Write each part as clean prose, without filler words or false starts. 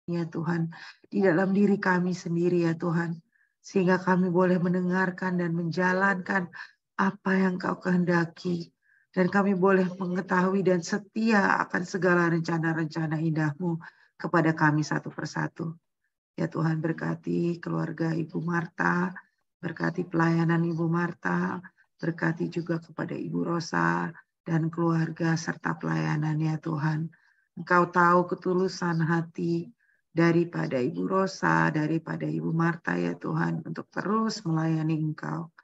ya Tuhan, di dalam diri kami sendiri ya Tuhan, sehingga kami boleh mendengarkan dan menjalankan apa yang Kau kehendaki, dan kami boleh mengetahui dan setia akan segala rencana-rencana indah-Mu kepada kami satu persatu. Ya Tuhan, berkati keluarga Ibu Marta, berkati pelayanan Ibu Marta, berkati juga kepada Ibu Rosa dan keluarga serta pelayanan ya Tuhan. Engkau tahu ketulusan hati daripada Ibu Rosa, daripada Ibu Marta ya Tuhan, untuk terus melayani Engkau.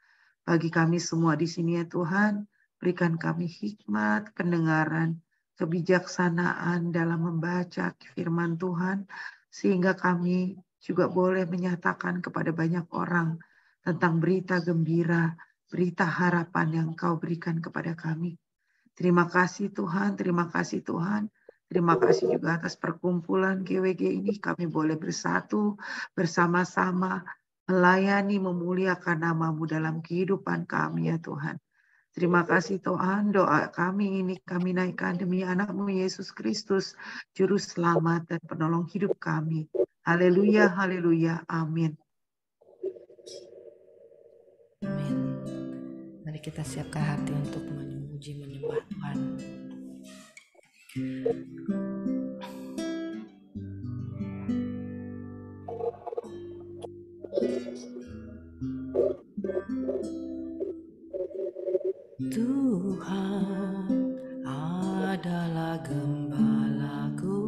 Bagi kami semua di sini ya Tuhan, berikan kami hikmat, pendengaran, kebijaksanaan dalam membaca firman Tuhan, sehingga kami juga boleh menyatakan kepada banyak orang tentang berita gembira, berita harapan yang Kau berikan kepada kami. Terima kasih Tuhan, terima kasih Tuhan. Terima kasih juga atas perkumpulan GWG ini, kami boleh bersatu bersama-sama melayani, memuliakan nama-Mu dalam kehidupan kami ya Tuhan. Terima kasih Tuhan, doa kami ini kami naikkan demi anak-Mu Yesus Kristus, Juru Selamat dan Penolong hidup kami. Haleluya, haleluya, amin. Amin. Mari kita siapkan hati untuk memuji menyembah Tuhan. Tuhan adalah gembalaku,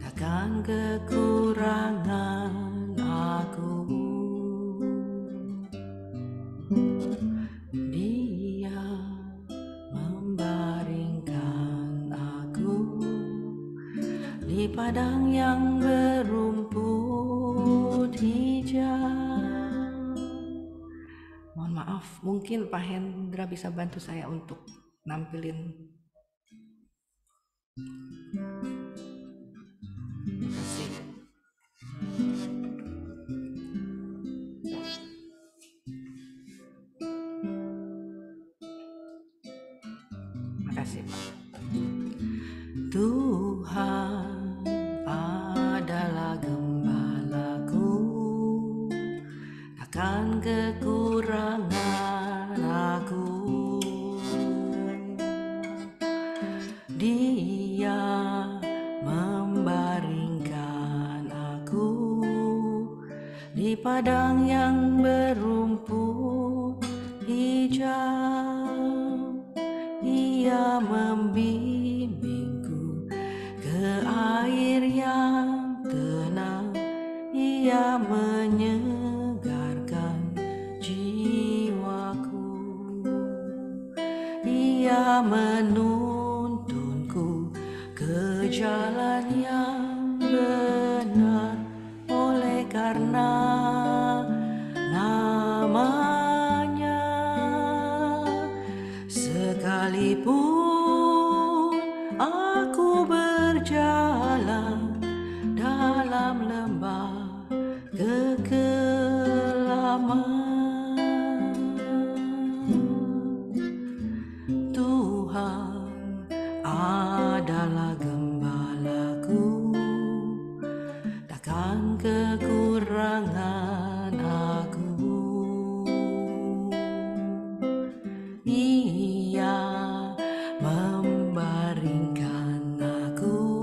takkan kekurangan aku. Dia membaringkan aku di padang yang berumput hijau. Mohon maaf, mungkin Pak Hendra bisa bantu saya untuk nampilin. Terima kasih. Terima kasih Pak. Tuhan adalah gembalaku, takkan kekurangan aku. Dia membaringkan aku di padang yang berumput hijau. Ia membimbingku ke air yang tenang. Ia menyegarkan jiwaku. Ia menuntunku ke jalan yang benar, oleh karena namanya. Sekalipun aku berjalan dalam lembah kekelaman, Tuhan adalah gembalaku, takkan kekurangan aku. Ia membaringkan aku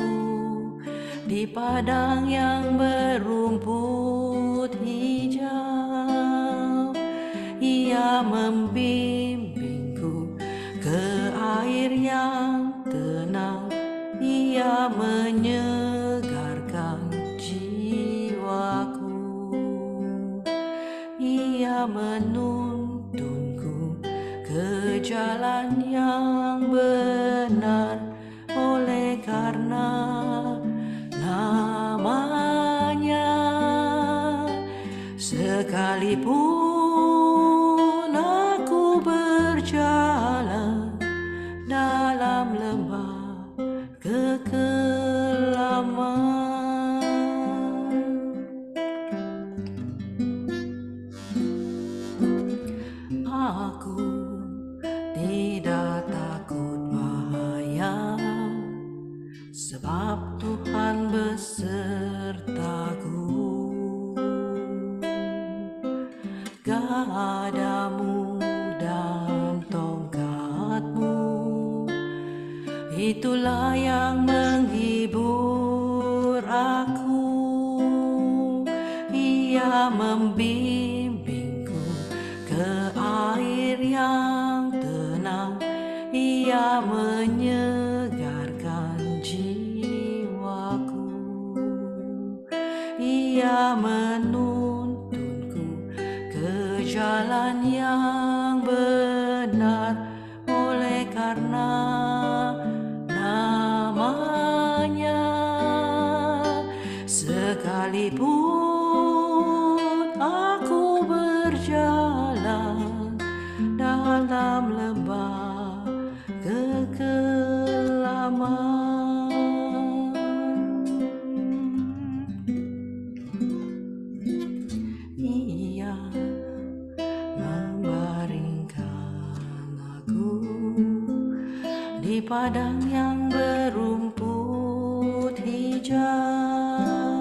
di padang yang berumput hijau. Ia membimbingku ke air yang tenang. Ia menyegarkan jiwaku. Ia menuntunku ke jalan yang benar, oleh karena namanya. Sekalipun aku berjalan dalam lembah kekelaman, aku tidak takut bahaya, sebab Tuhan besertaku, gadamu dan tongkatmu, itulah yang menghibur aku. Ia membimbingku ke air yang tenang, Ia menyegarkan jiwaku. Ia menuntunku ke jalan yang benar, oleh karena namanya. Sekalipun aku berjalan dalam lembah kekelaman, Ia membaringkan aku di padang yang berumput hijau.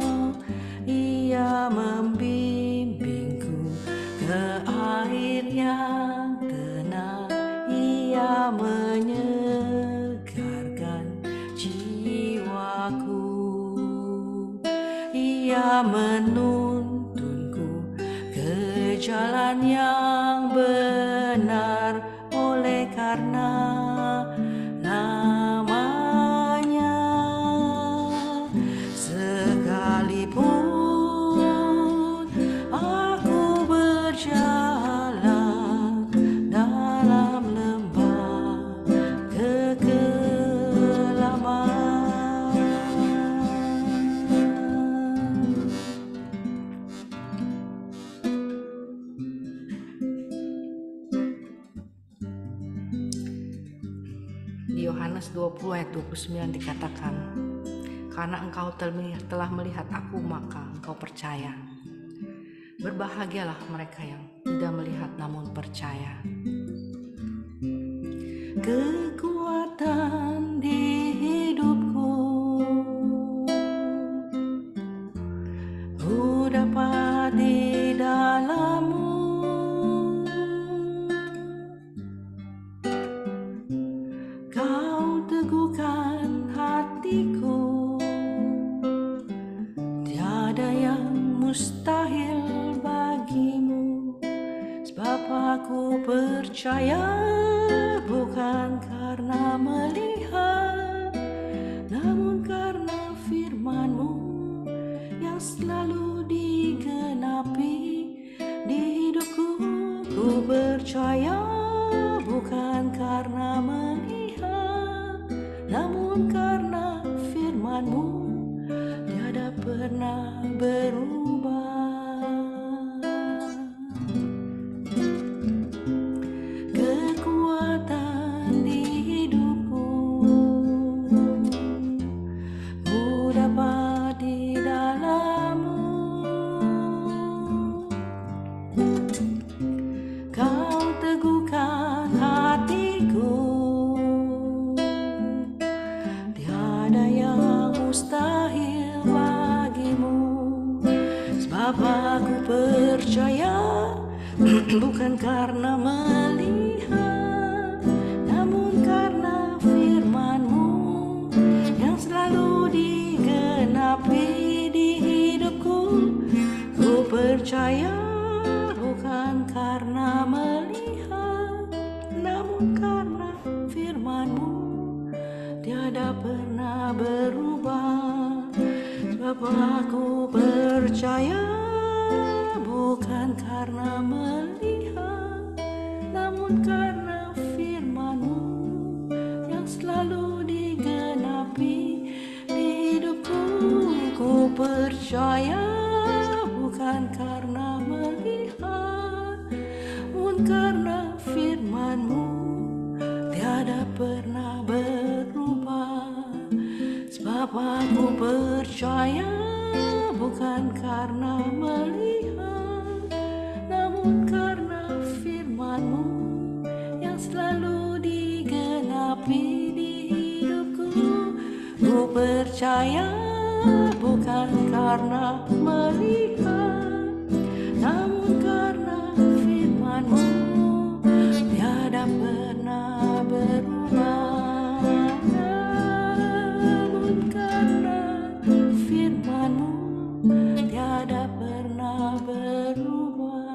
Ia membimbingku ke air yang tenang, Ia menyegarkan jiwaku. Ia menuntunku ke jalan yang benar, oleh karena namanya. Sekalipun aku berjalan dalam lembah kekelaman, di Yohanes 20 ayat 29 dikatakan, karena engkau telah melihat aku, maka engkau percaya. Berbahagialah mereka yang tidak melihat namun percaya. Kekuatan di hidupku ku dapat di dalam-Mu. Kau teguhkan hatiku, tiada yang mustahil bagimu. Sebab aku percaya, bukan karena melihat, namun karena firman-Mu yang selalu digenapi di hidupku. Ku percaya, bukan karena melihat, namun karena firman-Mu tiada pernah berubah. Kekuatan di hidupku ku dapat di dalam-Mu. Kau teguhkan hatiku, tiada yang mustahil bagimu. Sebab aku percaya, bukan karena melihat, namun karena firman-Mu yang selalu digenapi di hidupku. Ku percaya, bukan karena melihat, namun karena firman-Mu tiada pernah berubah. Sebab aku percaya, bukan karena melihat, namun karena firman-Mu yang selalu digenapi di hidupku. Ku percaya, bukan karena melihat, namun karena firman-Mu tiada pernah berubah. Sebab aku percaya, bukan karena melihat, namun karena firman-Mu yang selalu digenapi di hidupku. Ku percaya, bukan karena melihat, namun karena firman-Mu tiada pernah berubah. Namun karena firman-Mu tiada pernah berubah.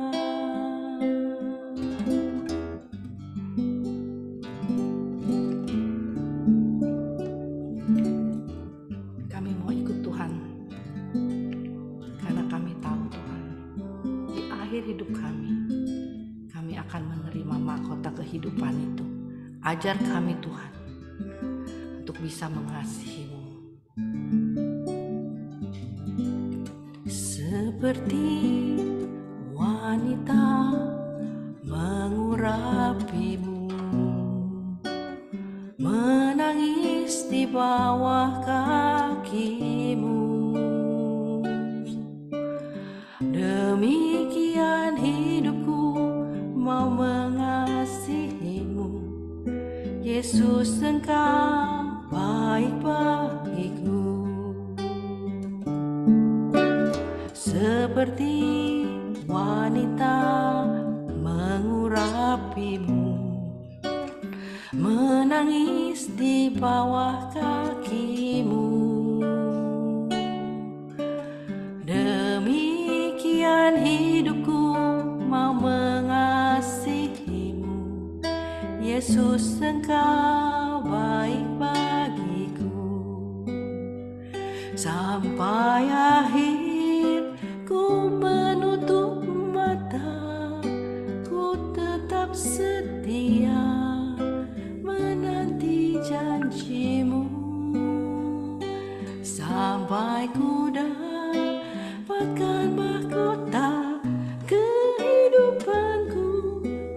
Kami mau ikut Tuhan karena kami tahu Tuhan, di akhir hidup kami akan menerima mahkota kehidupan itu. Ajar kami Tuhan untuk bisa mengasihi-Mu. Seperti wanita mengurapi-Mu, menangis di bawah kaki-Mu, demikian hidupku mau mengasihi-Mu. Yesus, Engkau baik bagiku. Seperti wanita mengurapi-Mu, menangis di bawah kaki-Mu, demikian hidupku mau mengasihi-Mu. Yesus, Engkau baik bagiku. Sampai akhir ku menutup mata, ku tetap setia menanti janji-Mu. Sampai ku dapatkan mahkota kehidupanku,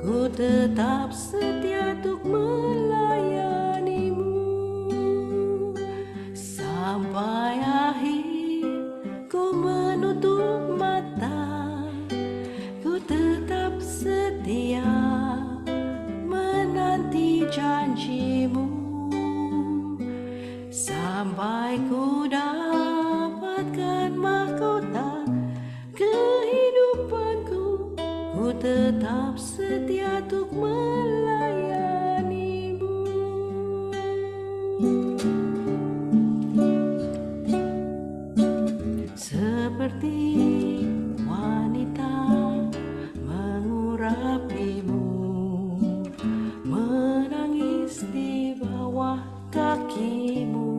ku tetap setia untuk melayani-Mu. Sampai akhir ku menutup mata, ku tetap setia menanti janji-Mu. Sampai ku dapatkan mahkota kehidupanku, ku tetap setia untuk melayani-Mu. Seperti wanita mengurapi-Mu, menangis di bawah kaki-Mu,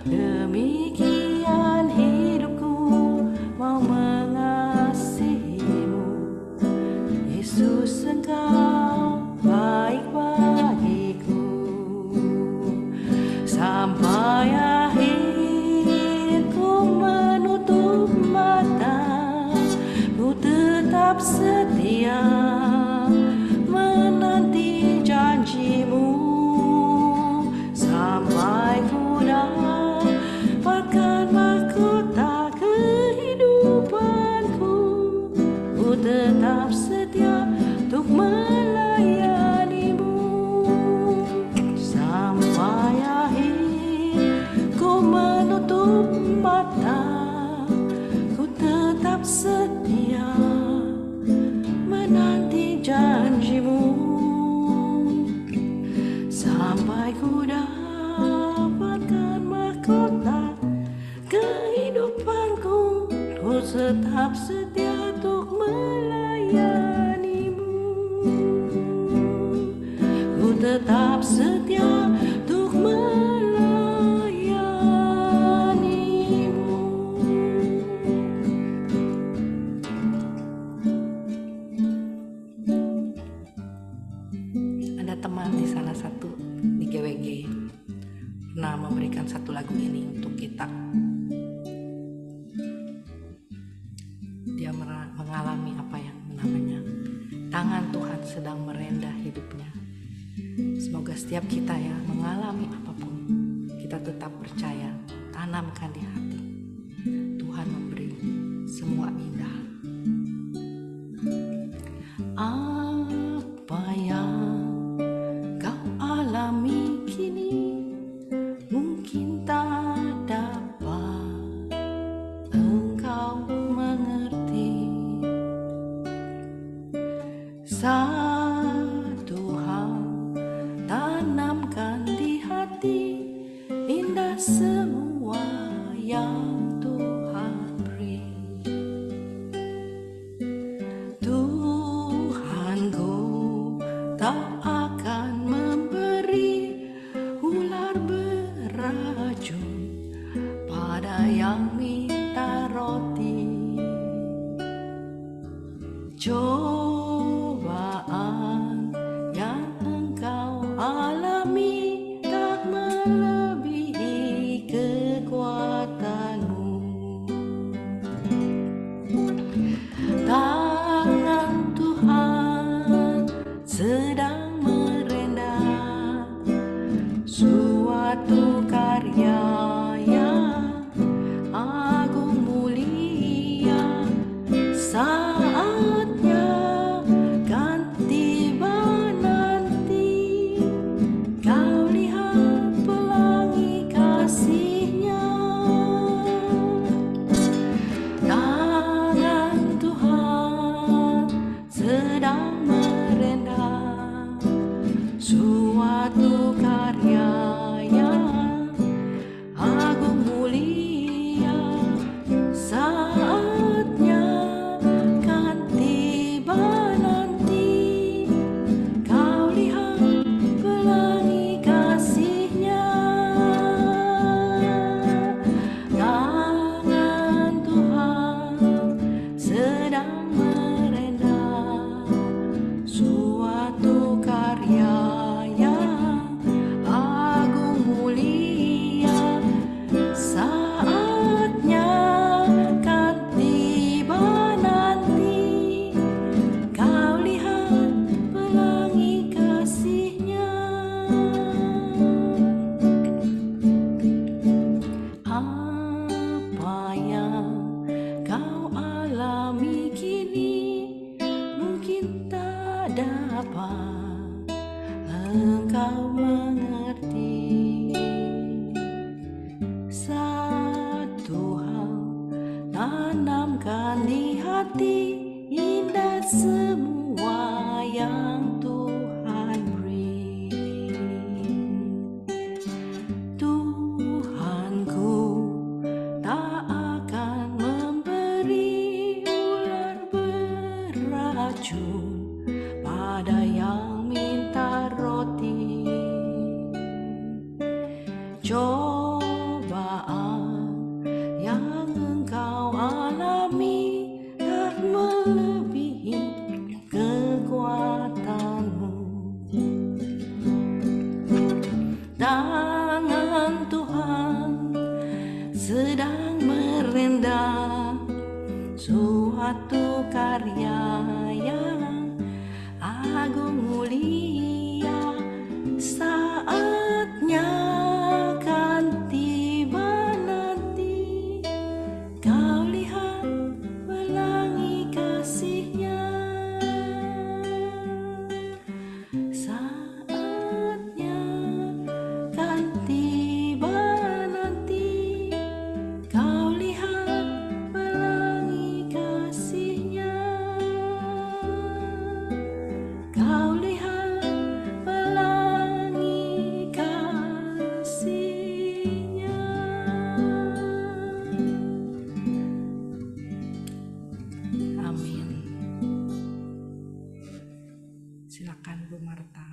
demikian hidupku mau mengasihi-Mu. Yesus, Engkau baik bagiku. Sampai akhir ku menutup mata, ku tetap setia menanti janji-Mu. Sampai ku dapatkan mahkota kehidupanku, ku tetap setia untuk melayani-Mu. Sampai akhir ku menutup mata, ku tetap setia menanti janji-Mu. Sampai ku dapatkan mahkota kehidupanku, ku tetap setia untuk melayani-Mu. Ku tetap setia untuk melayani-Mu. Ada teman di salah satu di GWG pernah memberikan satu lagu ini untuk kita. Dia mengalami apa yang namanya tangan Tuhan sedang merendah hidupnya. Semoga setiap kita ya mengalami apapun, kita tetap percaya, tanamkan di hati. Tuhan memberi semua indah. Apa yang kau alami kini mungkin tak semua yang Tuhan beri. Tuhanku tak akan memberi ular beracun pada yang minta roti. Cobaan yang engkau alami tak melebihi kekuatanmu. Tangan Tuhan sedang merendah suatu karya yang agung mulia. Saatnya kan tiba nanti, kau lihat pelangi kasih-Nya. Tangan Tuhan sedang merendah suatu karya yang agung mulia. Saatnya kan tiba nanti, kau lihat pelangi kasih-Nya. Tangan Tuhan sedang merendah suatu karya yang agung mulia. Saatnya kan tiba nanti, kau lihat pelangi kasih-Nya. Apa yang kau alami kini mungkin tak dapat engkau mengerti. Satu hal tanamkan di hati, indah semua yang Tuhan beri. Tuhanku tak akan memberi ular beracun pada yang minta roti. Cobaan yang engkau alami tak melebihi kekuatanmu. Tangan Tuhan sedang merendah suatu karya yang agung mulia. Saatnya kan tiba nanti, kau lihat pelangi kasih-Nya. Saatnya kan tiba nanti, kau lihat pelangi kasih-Nya. Kau lihat pelangi kasih-Nya. Amin. Silakan Bu Marta.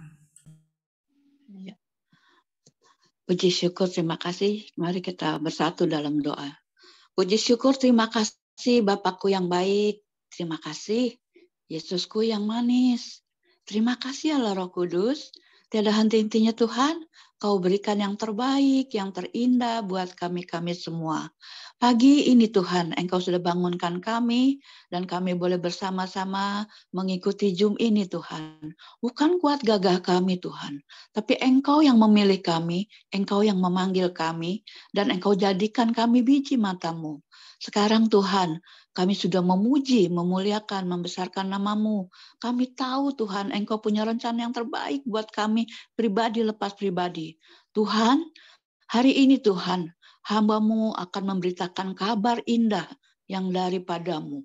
Ya. Puji syukur, terima kasih. Mari kita bersatu dalam doa. Puji syukur, terima kasih Bapakku yang baik. Terima kasih Yesusku yang manis. Terima kasih Allah Roh Kudus. Tiada henti-hentinya Tuhan, Kau berikan yang terbaik, yang terindah buat kami-kami semua. Pagi ini Tuhan, Engkau sudah bangunkan kami, dan kami boleh bersama-sama mengikuti Zoom ini Tuhan. Bukan kuat gagah kami Tuhan, tapi Engkau yang memilih kami, Engkau yang memanggil kami, dan Engkau jadikan kami biji mata-Mu. Sekarang Tuhan, kami sudah memuji, memuliakan, membesarkan nama-Mu. Kami tahu Tuhan, Engkau punya rencana yang terbaik buat kami pribadi lepas pribadi. Tuhan, hari ini Tuhan, hamba-Mu akan memberitakan kabar indah yang daripada-Mu.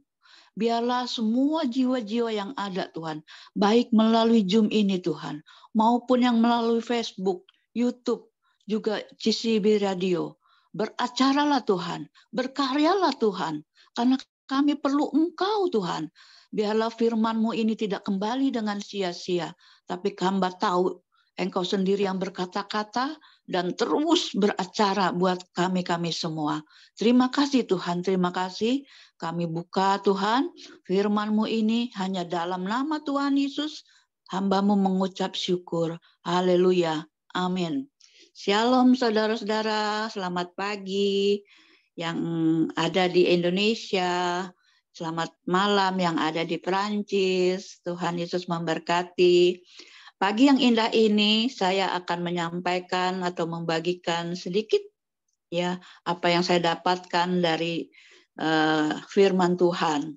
Biarlah semua jiwa-jiwa yang ada Tuhan, baik melalui Zoom ini Tuhan, maupun yang melalui Facebook, YouTube, juga GCB Radio. Beracaralah Tuhan, berkaryalah Tuhan, karena kami perlu Engkau Tuhan. Biarlah firman-Mu ini tidak kembali dengan sia-sia, tapi hamba tahu Engkau sendiri yang berkata-kata dan terus beracara buat kami semua. Terima kasih Tuhan, terima kasih. Kami buka Tuhan, firman-Mu ini hanya dalam nama Tuhan Yesus, hamba-Mu mengucap syukur. Haleluya. Amin. Shalom saudara-saudara, selamat pagi yang ada di Indonesia, selamat malam yang ada di Perancis. Tuhan Yesus memberkati. Pagi yang indah ini saya akan menyampaikan atau membagikan sedikit ya apa yang saya dapatkan dari firman Tuhan.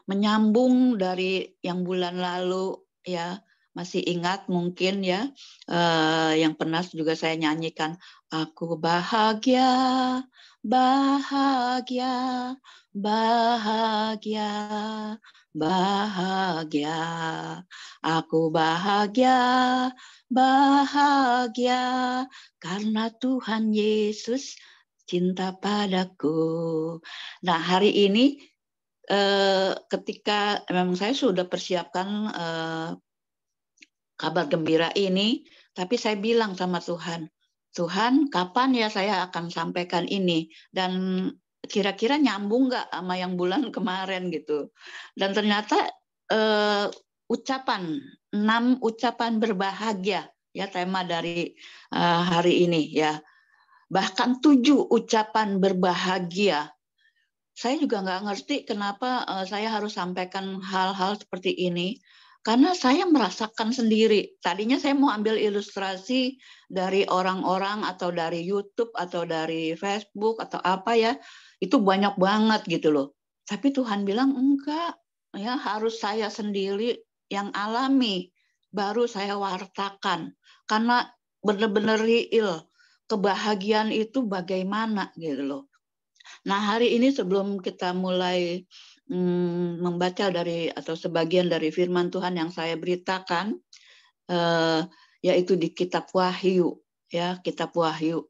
Menyambung dari yang bulan lalu ya. Masih ingat mungkin ya, yang pernah juga saya nyanyikan, aku bahagia, bahagia, bahagia, bahagia. Aku bahagia, bahagia, karena Tuhan Yesus cinta padaku. Nah, hari ini ketika memang saya sudah persiapkan kabar gembira ini, tapi saya bilang sama Tuhan, Tuhan kapan ya saya akan sampaikan ini, dan kira-kira nyambung nggak sama yang bulan kemarin gitu. Dan ternyata 6 ucapan berbahagia ya tema dari hari ini ya, bahkan 7 ucapan berbahagia. Saya juga nggak ngerti kenapa saya harus sampaikan hal-hal seperti ini. Karena saya merasakan sendiri. Tadinya saya mau ambil ilustrasi dari orang-orang atau dari YouTube atau dari Facebook atau apa ya. Itu banyak banget gitu loh. Tapi Tuhan bilang enggak. Ya harus saya sendiri yang alami. Baru saya wartakan. Karena benar-benar real. Kebahagiaan itu bagaimana gitu loh. Nah hari ini sebelum kita mulai membaca dari atau sebagian dari firman Tuhan yang saya beritakan, yaitu di Kitab Wahyu, ya Kitab Wahyu.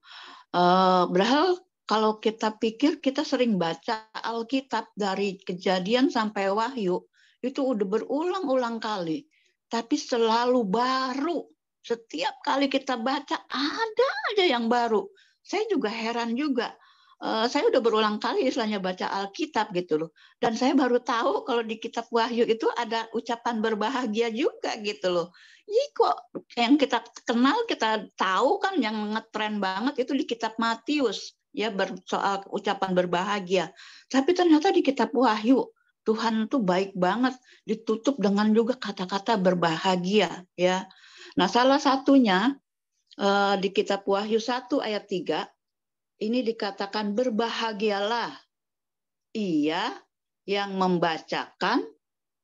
Padahal kalau kita pikir kita sering baca Alkitab dari Kejadian sampai Wahyu itu udah berulang-ulang kali, tapi selalu baru. Setiap kali kita baca ada aja yang baru. Saya juga heran juga. Saya udah berulang kali istilahnya baca Alkitab gitu loh. Dan saya baru tahu kalau di Kitab Wahyu itu ada ucapan berbahagia juga gitu loh. Jadi kok yang kita kenal, kita tahu kan yang ngetren banget itu di Kitab Matius ya soal ucapan berbahagia. Tapi ternyata di Kitab Wahyu Tuhan tuh baik banget, ditutup dengan juga kata-kata berbahagia ya. Nah, salah satunya di Kitab Wahyu 1 ayat 3 ini dikatakan berbahagialah ia yang membacakan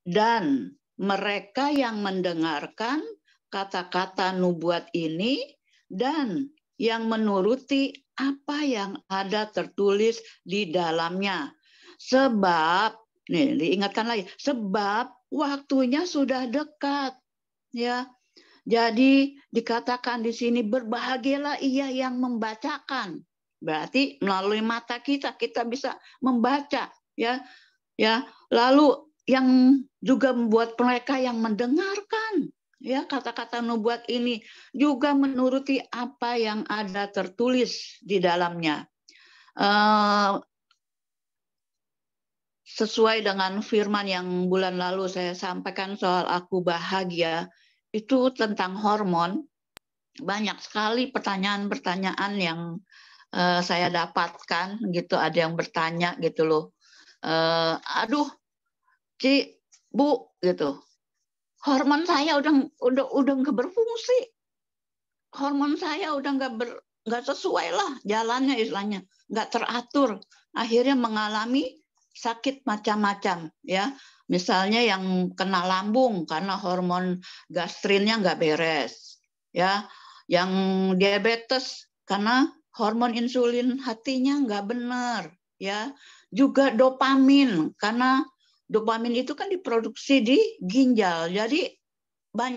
dan mereka yang mendengarkan kata-kata nubuat ini dan yang menuruti apa yang ada tertulis di dalamnya. Sebab, nih diingatkan lagi, sebab waktunya sudah dekat. Ya, jadi dikatakan di sini berbahagialah ia yang membacakan. Berarti melalui mata kita bisa membaca ya. Lalu yang juga membuat mereka yang mendengarkan ya kata-kata nubuat ini juga menuruti apa yang ada tertulis di dalamnya. Sesuai dengan firman yang bulan lalu saya sampaikan soal aku bahagia, itu tentang hormon. Banyak sekali pertanyaan-pertanyaan yang saya dapatkan gitu, ada yang bertanya gitu loh, aduh Ci, Bu gitu, hormon saya udah nggak berfungsi, hormon saya udah nggak sesuai lah jalannya istilahnya, nggak teratur, akhirnya mengalami sakit macam-macam ya, misalnya yang kena lambung karena hormon gastrinnya nggak beres ya, yang diabetes karena hormon insulin hatinya nggak benar, ya. Juga dopamin, karena dopamin itu kan diproduksi di ginjal, jadi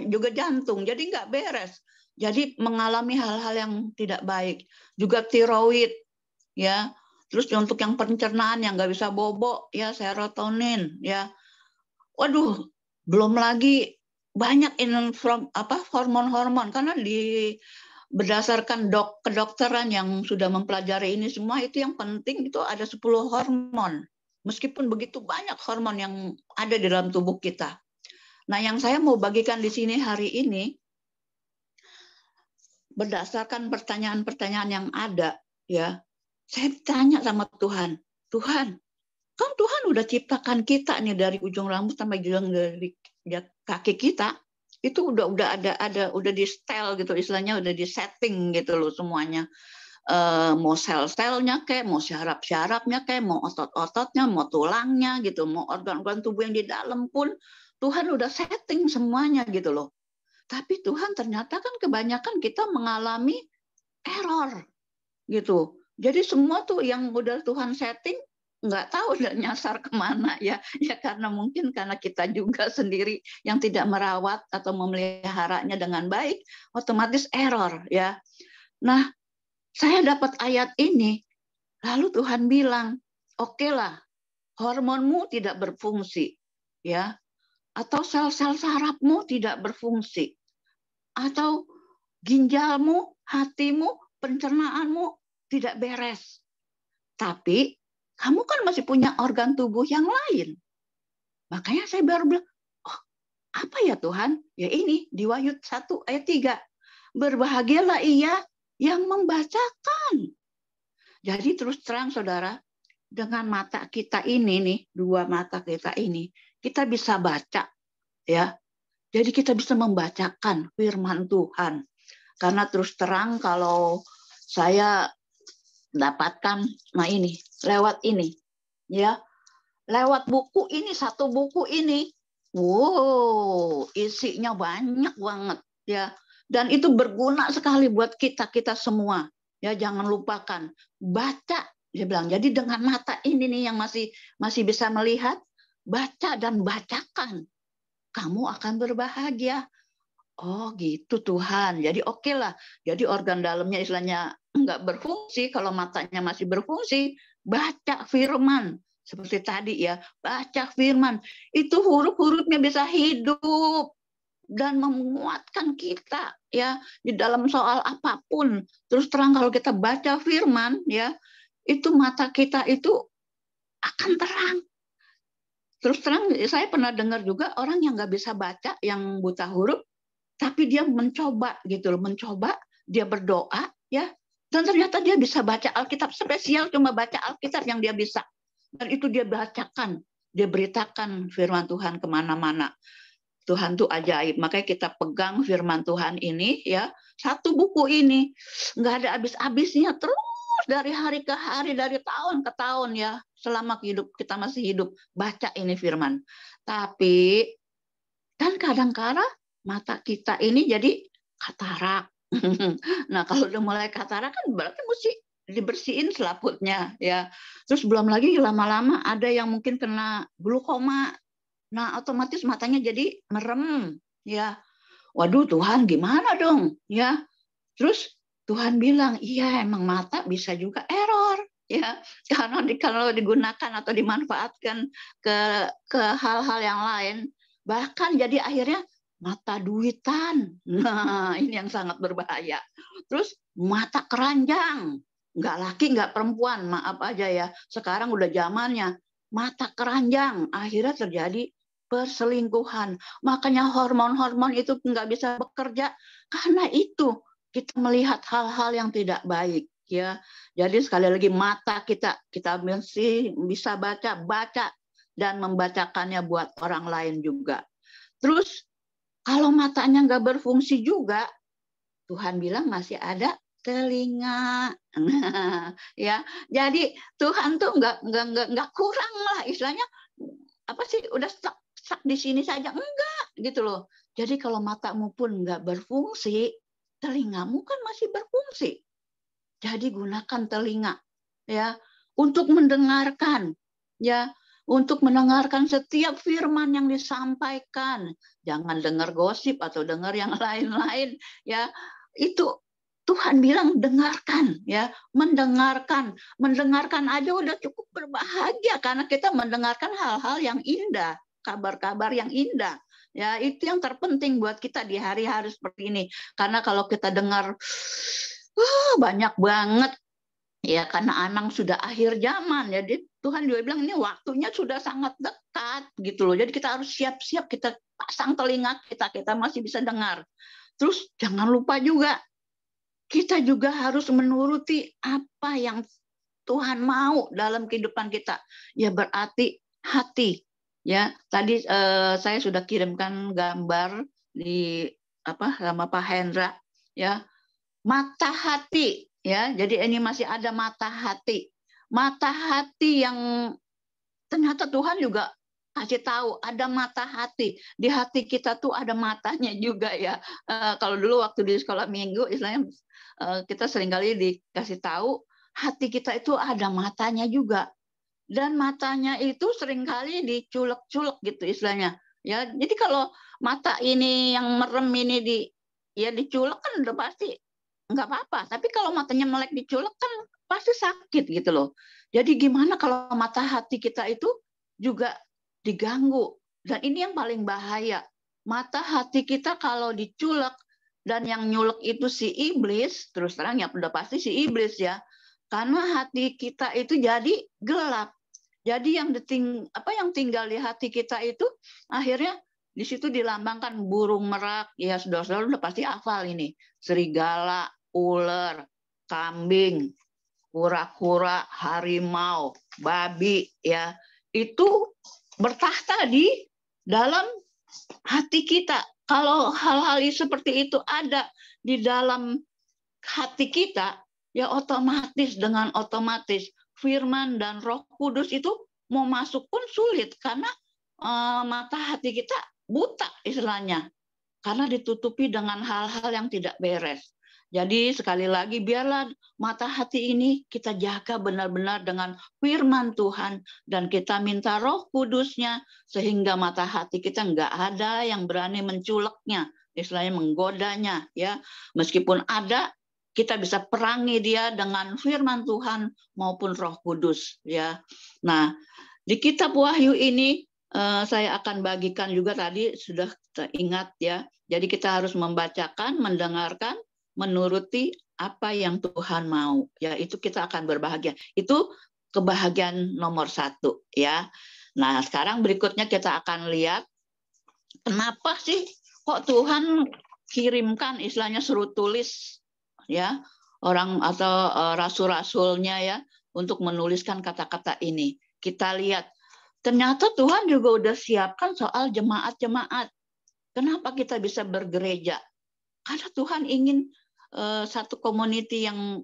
juga jantung, jadi nggak beres. Jadi mengalami hal-hal yang tidak baik. Juga tiroid, ya. Terus untuk yang pencernaan yang nggak bisa bobo, ya serotonin, ya. Waduh, belum lagi banyak hormon-hormon karena berdasarkan kedokteran yang sudah mempelajari ini semua, itu yang penting itu ada 10 hormon. Meskipun begitu banyak hormon yang ada di dalam tubuh kita. Nah, yang saya mau bagikan di sini hari ini, berdasarkan pertanyaan-pertanyaan yang ada, ya, saya tanya sama Tuhan, Tuhan, kan Tuhan udah ciptakan kita nih dari ujung rambut sampai ujung dari kaki kita, itu udah di style gitu, istilahnya udah di setting gitu loh semuanya. Mau sel-selnya kayak, mau syaraf-syarafnya kayak, mau otot-ototnya, mau tulangnya gitu, mau organ-organ tubuh yang di dalam pun Tuhan udah setting semuanya gitu loh. Tapi Tuhan ternyata kan kebanyakan kita mengalami error gitu. Jadi semua tuh yang udah Tuhan setting nggak tahu udah nyasar kemana ya. Ya karena mungkin karena kita juga sendiri yang tidak merawat atau memeliharanya dengan baik, otomatis error ya. Nah, saya dapat ayat ini, lalu Tuhan bilang, oke lah, hormonmu tidak berfungsi, ya, atau sel-sel sarafmu tidak berfungsi, atau ginjalmu, hatimu, pencernaanmu tidak beres. Tapi kamu kan masih punya organ tubuh yang lain. Makanya saya baru bilang, oh, apa ya Tuhan? Ya ini, di Wahyu 1 ayat 3. Berbahagialah ia yang membacakan. Jadi terus terang saudara, dengan mata kita ini nih, dua mata kita ini, kita bisa baca, ya. Jadi kita bisa membacakan firman Tuhan. Karena terus terang kalau saya dapatkan, nah ini, lewat ini, ya, lewat buku ini, satu buku ini, wow, isinya banyak banget, ya, dan itu berguna sekali buat kita semua, ya, jangan lupakan baca, dia bilang. Jadi dengan mata ini nih yang masih bisa melihat, baca dan bacakan, kamu akan berbahagia. Oh gitu Tuhan. Jadi oke lah. Jadi organ dalamnya istilahnya nggak berfungsi. Kalau matanya masih berfungsi, baca firman. Seperti tadi ya, baca firman. Itu huruf-hurufnya bisa hidup dan menguatkan kita ya di dalam soal apapun. Terus terang kalau kita baca firman ya, itu mata kita itu akan terang. Terus terang saya pernah dengar juga orang yang nggak bisa baca, yang buta huruf, tapi dia mencoba gitu loh, mencoba, dia berdoa ya, dan ternyata dia bisa baca Alkitab spesial, cuma baca Alkitab yang dia bisa, dan itu dia bacakan, dia beritakan firman Tuhan kemana-mana. Tuhan tuh ajaib, makanya kita pegang firman Tuhan ini ya, satu buku ini nggak ada habis-habisnya, terus dari hari ke hari, dari tahun ke tahun ya, selama kita masih hidup, baca ini firman. Tapi kan kadang-kala mata kita ini jadi katarak. Nah, kalau udah mulai katarak kan berarti mesti dibersihin selaputnya ya. Terus belum lagi lama-lama ada yang mungkin kena glaukoma. Nah, otomatis matanya jadi merem ya. Waduh, Tuhan gimana dong ya? Terus Tuhan bilang, iya emang mata bisa juga error ya. Karena kalau digunakan atau dimanfaatkan ke hal-hal yang lain, bahkan jadi akhirnya mata duitan. Nah, ini yang sangat berbahaya. Terus mata keranjang. Nggak laki, nggak perempuan, maaf aja ya. Sekarang udah zamannya. Mata keranjang. Akhirnya terjadi perselingkuhan. Makanya hormon-hormon itu nggak bisa bekerja. Karena itu kita melihat hal-hal yang tidak baik. Ya, jadi sekali lagi mata kita mesti bisa baca dan membacakannya buat orang lain juga. Terus kalau matanya nggak berfungsi juga, Tuhan bilang masih ada telinga. Nah, ya, jadi Tuhan tuh nggak kurang lah, istilahnya apa sih, udah stuck di sini saja, enggak gitu loh. Jadi kalau matamu pun nggak berfungsi, telingamu kan masih berfungsi. Jadi gunakan telinga ya untuk mendengarkan ya. Untuk mendengarkan setiap firman yang disampaikan. Jangan dengar gosip atau dengar yang lain-lain ya. itu Tuhan bilang dengarkan, ya, mendengarkan aja udah cukup berbahagia karena kita mendengarkan hal-hal yang indah, kabar-kabar yang indah. Ya, itu yang terpenting buat kita di hari-hari seperti ini. Karena kalau kita dengar banyak banget, ya, karena emang sudah akhir zaman. Jadi Tuhan juga bilang ini waktunya sudah sangat dekat gitu loh. Jadi kita harus siap-siap, kita pasang telinga kita masih bisa dengar. Terus jangan lupa juga kita juga harus menuruti apa yang Tuhan mau dalam kehidupan kita. Ya berarti hati. Ya, tadi saya sudah kirimkan gambar di sama Pak Hendra, ya. Mata hati, ya. Jadi ini masih ada mata hati. Mata hati yang ternyata Tuhan juga kasih tahu ada mata hati. Di hati kita tuh ada matanya juga, ya. Kalau dulu waktu di sekolah minggu istilahnya kita seringkali dikasih tahu hati kita itu ada matanya juga. Dan matanya itu seringkali diculek-culek gitu istilahnya. Ya, jadi kalau mata ini yang merem ini diculek kan udah pasti nggak apa-apa. Tapi kalau matanya melek diculek kan pasti sakit gitu loh. Jadi gimana kalau mata hati kita itu juga diganggu. Dan ini yang paling bahaya. Mata hati kita kalau diculek, dan yang nyulek itu si iblis, terus terang ya udah pasti si iblis, ya. Karena hati kita itu jadi gelap. Jadi yang tinggal di hati kita itu akhirnya di situ dilambangkan burung merak, ya saudara-saudara udah pasti hafal ini. Serigala, ular, kambing, kura-kura, harimau, babi, ya. Itu bertahta di dalam hati kita. Kalau hal-hal seperti itu ada di dalam hati kita, ya otomatis dengan otomatis firman dan Roh Kudus itu mau masuk pun sulit karena mata hati kita buta istilahnya. Karena ditutupi dengan hal-hal yang tidak beres. Jadi sekali lagi biarlah mata hati ini kita jaga benar-benar dengan firman Tuhan dan kita minta Roh Kudusnya sehingga mata hati kita nggak ada yang berani menculeknya, istilahnya menggodanya, ya. Meskipun ada, kita bisa perangi dia dengan firman Tuhan maupun Roh Kudus, ya. Nah, di kitab Wahyu ini saya akan bagikan juga tadi sudah ingat, ya. Jadi kita harus membacakan, mendengarkan, menuruti apa yang Tuhan mau, ya, itu kita akan berbahagia. Itu kebahagiaan nomor 1, ya. Nah, sekarang berikutnya kita akan lihat kenapa sih kok Tuhan kirimkan istilahnya suruh tulis, ya, orang atau rasul-rasulnya, ya, untuk menuliskan kata-kata ini. Kita lihat ternyata Tuhan juga udah siapkan soal jemaat-jemaat. Kenapa kita bisa bergereja? Karena Tuhan ingin satu community yang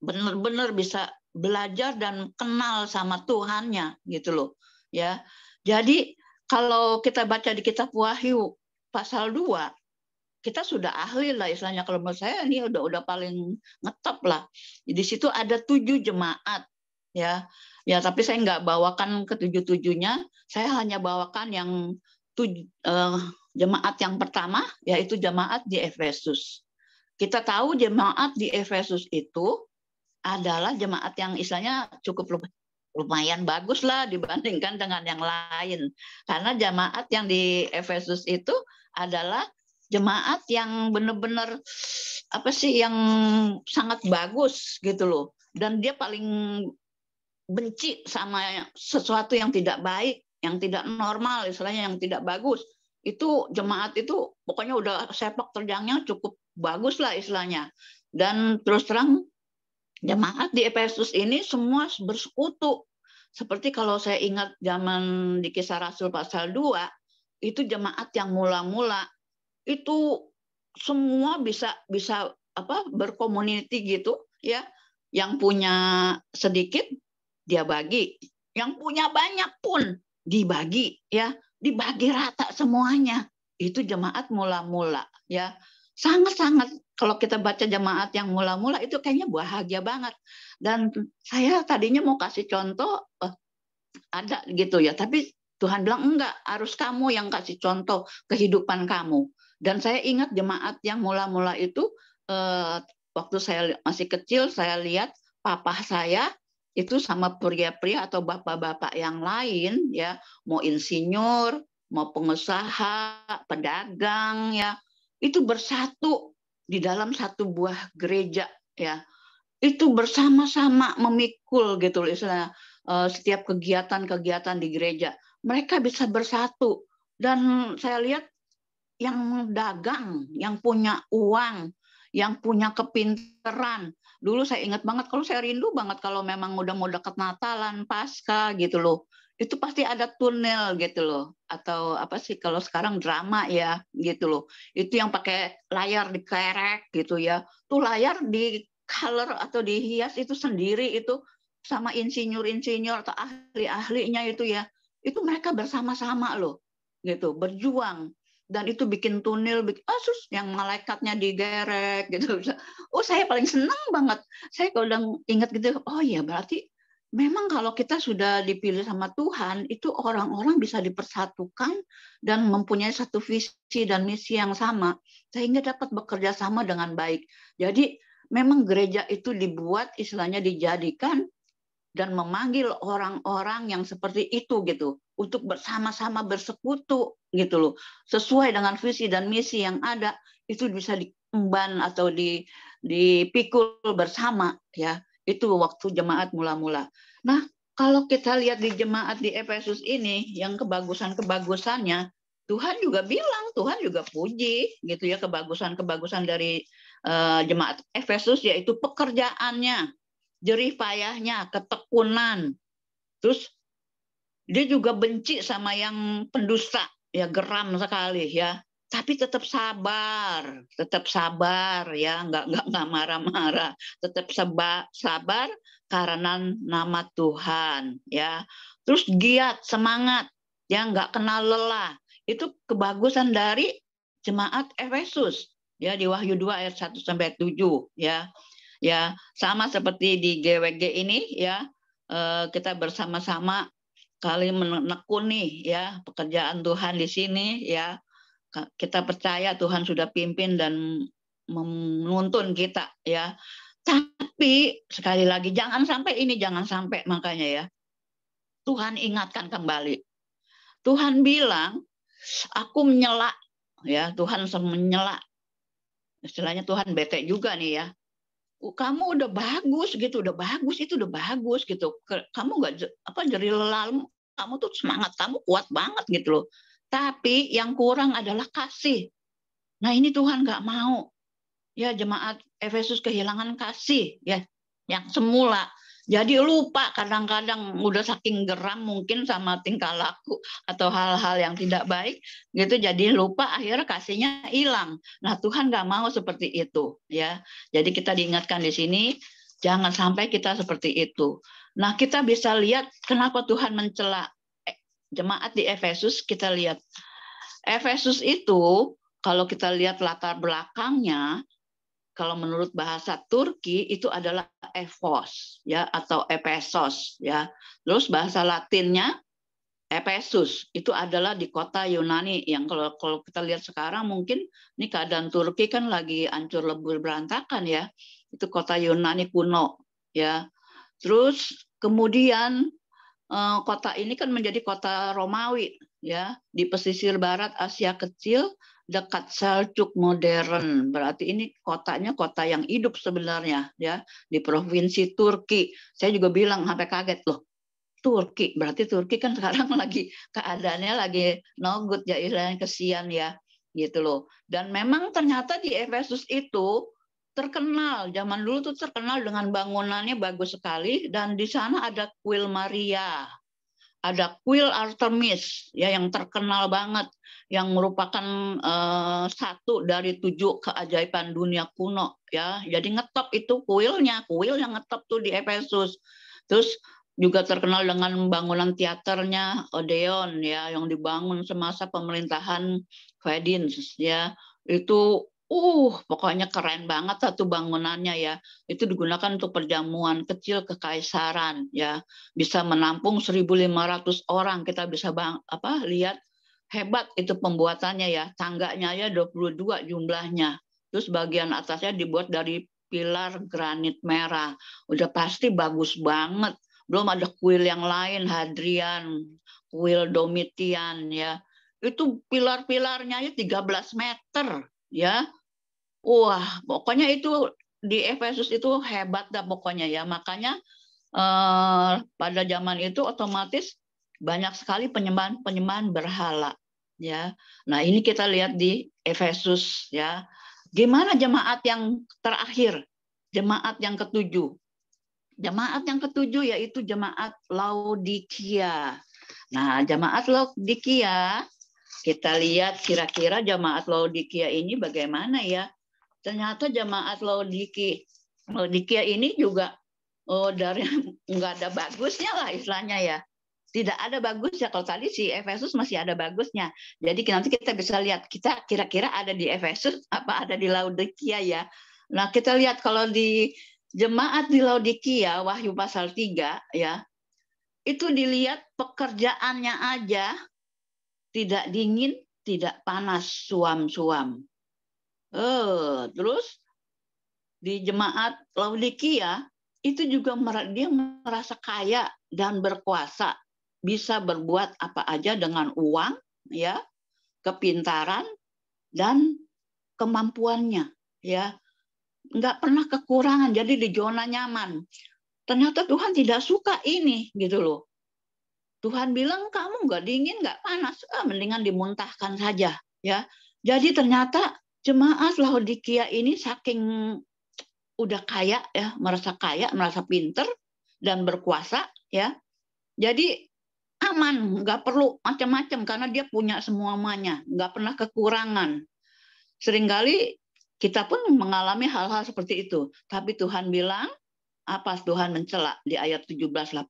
benar-benar bisa belajar dan kenal sama Tuhannya gitu loh, ya. Jadi kalau kita baca di kitab Wahyu pasal 2, kita sudah ahli lah istilahnya. Kalau menurut saya ini udah paling ngetop lah. Di situ ada 7 jemaat, ya. Ya, tapi saya nggak bawakan ke 7-7-nya, saya hanya bawakan yang jemaat yang pertama, yaitu jemaat di Efesus. Kita tahu jemaat di Efesus itu adalah jemaat yang istilahnya cukup lumayan bagus lah dibandingkan dengan yang lain. Karena jemaat yang di Efesus itu adalah jemaat yang benar-benar yang sangat bagus gitu loh. Dan dia paling benci sama sesuatu yang tidak baik, yang tidak normal, istilahnya yang tidak bagus. Itu jemaat itu pokoknya udah sepak terjangnya cukup bagus lah istilahnya. Dan terus terang jemaat di Efesus ini semua bersekutu. Seperti kalau saya ingat zaman di Kisah Rasul pasal 2, itu jemaat yang mula-mula itu semua bisa berkomuniti gitu, ya. Yang punya sedikit dia bagi, yang punya banyak pun dibagi, ya. Dibagi rata semuanya. Itu jemaat mula-mula, ya. Sangat-sangat kalau kita baca jemaat yang mula-mula itu kayaknya bahagia banget. Dan saya tadinya mau kasih contoh ada gitu, ya, tapi Tuhan bilang enggak, harus kamu yang kasih contoh kehidupan kamu. Dan saya ingat jemaat yang mula-mula itu waktu saya masih kecil, saya lihat papa saya itu sama pria-pria atau bapak-bapak yang lain, ya, mau insinyur, mau pengusaha, pedagang, ya, itu bersatu di dalam satu buah gereja, ya. Itu bersama-sama memikul gitu loh, istilahnya setiap kegiatan-kegiatan di gereja. Mereka bisa bersatu. Dan saya lihat yang dagang, yang punya uang, yang punya kepinteran. Dulu saya ingat banget, kalau saya rindu banget kalau memang udah mau deket Natalan, Pasca gitu loh. Itu pasti ada tunnel gitu loh. Atau apa sih kalau sekarang drama ya gitu loh. Itu yang pakai layar dikerek gitu ya. Tuh layar di color atau dihias itu sendiri itu sama insinyur-insinyur atau ahli-ahlinya itu ya. Itu mereka bersama-sama loh gitu, berjuang. Dan itu bikin tunil, sus yang malaikatnya digerek gitu. Oh, saya paling senang banget. Saya kalau udah ingat gitu, oh ya berarti memang kalau kita sudah dipilih sama Tuhan, itu orang-orang bisa dipersatukan dan mempunyai satu visi dan misi yang sama, sehingga dapat bekerja sama dengan baik. Jadi memang gereja itu dibuat, istilahnya dijadikan dan memanggil orang-orang yang seperti itu gitu untuk bersama-sama bersekutu gitu loh, sesuai dengan visi dan misi yang ada, itu bisa diemban atau dipikul bersama, ya. Itu waktu jemaat mula-mula. Nah, kalau kita lihat di jemaat di Efesus ini yang kebagusan-kebagusannya, Tuhan juga bilang, Tuhan juga puji gitu ya, kebagusan-kebagusan dari jemaat Efesus, yaitu pekerjaannya, jerih payahnya, ketekunan. Terus dia juga benci sama yang pendusta, ya, geram sekali ya. Tapi tetap sabar ya, nggak marah-marah, tetap sabar karena nama Tuhan ya. Terus giat, semangat, ya, nggak kenal lelah. Itu kebagusan dari jemaat Efesus ya, di Wahyu 2 ayat 1 sampai 7 ya. Ya, sama seperti di GWG ini ya, kita bersama-sama kali menekuni ya pekerjaan Tuhan di sini ya. Kita percaya Tuhan sudah pimpin dan menuntun kita ya. Tapi sekali lagi jangan sampai makanya ya. Tuhan ingatkan kembali. Tuhan bilang, aku menyela ya, Tuhan menyela. Istilahnya Tuhan bete juga nih ya. Kamu udah bagus gitu, udah bagus gitu. Kamu nggak jerih lelah, kamu tuh semangat, kamu kuat banget gitu loh. Tapi yang kurang adalah kasih. Nah ini Tuhan nggak mau. Ya jemaat Efesus kehilangan kasih ya, yang semula. Jadi lupa kadang-kadang udah saking geram mungkin sama tingkah laku atau hal-hal yang tidak baik gitu, jadi lupa akhirnya kasihnya hilang. Nah Tuhan nggak mau seperti itu ya. Jadi kita diingatkan di sini jangan sampai kita seperti itu. Nah kita bisa lihat kenapa Tuhan mencela jemaat di Efesus. Kita lihat Efesus itu kalau kita lihat latar belakangnya, kalau menurut bahasa Turki itu adalah Evos ya atau Epesos ya. Terus bahasa Latinnya Efesus, itu adalah di kota Yunani yang kalau kita lihat sekarang mungkin ini keadaan Turki kan lagi hancur lebur berantakan ya. Itu kota Yunani kuno ya. Terus kemudian kota ini kan menjadi kota Romawi ya, di pesisir barat Asia Kecil dekat Seljuk modern. Berarti ini kotanya kota yang hidup sebenarnya ya, di provinsi Turki. Saya juga bilang sampai kaget loh. Turki, berarti Turki kan sekarang lagi keadaannya lagi no good ya, istilahnya kesian ya gitu loh. Dan memang ternyata di Efesus itu terkenal, zaman dulu tuh terkenal dengan bangunannya bagus sekali, dan di sana ada kuil Maria, ada kuil Artemis ya yang terkenal banget, yang merupakan satu dari 7 keajaiban dunia kuno ya. Jadi ngetop itu kuil yang ngetop tuh di Efesus. Terus juga terkenal dengan bangunan teaternya Odeon ya, yang dibangun semasa pemerintahan Fedins ya. Itu pokoknya keren banget satu bangunannya ya. Itu digunakan untuk perjamuan kecil kekaisaran ya. Bisa menampung 1.500 orang. Kita bisa lihat hebat itu pembuatannya ya. Tangganya ya 22 jumlahnya. Terus bagian atasnya dibuat dari pilar granit merah. Udah pasti bagus banget. Belum ada kuil yang lain, Hadrian, kuil Domitian ya. Itu pilar-pilarnya 13 meter ya. Wah, pokoknya itu di Efesus itu hebat dah pokoknya ya. Makanya pada zaman itu otomatis banyak sekali penyembahan berhala ya. Nah, ini kita lihat di Efesus ya. Gimana jemaat yang terakhir? Jemaat yang ketujuh. Jemaat yang ketujuh yaitu jemaat Laodikia. Nah, jemaat Laodikia, kita lihat kira-kira jemaat Laodikia ini bagaimana ya. Ternyata jemaat Laodikia ini juga dari nggak ada bagusnya lah istilahnya ya. Tidak ada bagusnya. Kalau tadi si Efesus masih ada bagusnya. Jadi nanti kita bisa lihat kita kira-kira ada di Efesus apa ada di Laodikia ya. Nah, kita lihat kalau di jemaat di Laodikia Wahyu pasal 3 ya. Itu dilihat pekerjaannya aja tidak dingin, tidak panas, suam-suam. Terus di jemaat Laodikia itu juga dia merasa kaya dan berkuasa, bisa berbuat apa aja dengan uang, ya, kepintaran dan kemampuannya, ya, nggak pernah kekurangan. Jadi di zona nyaman. Ternyata Tuhan tidak suka ini, gitu loh. Tuhan bilang kamu nggak dingin, nggak panas, mendingan dimuntahkan saja, ya. Jadi ternyata jemaat Laodikia ini saking udah kaya ya, merasa pinter dan berkuasa ya. Jadi aman, nggak perlu macam-macam karena dia punya semuanya, nggak pernah kekurangan. Seringkali kita pun mengalami hal-hal seperti itu. Tapi Tuhan bilang, apa Tuhan mencela di ayat 17-18.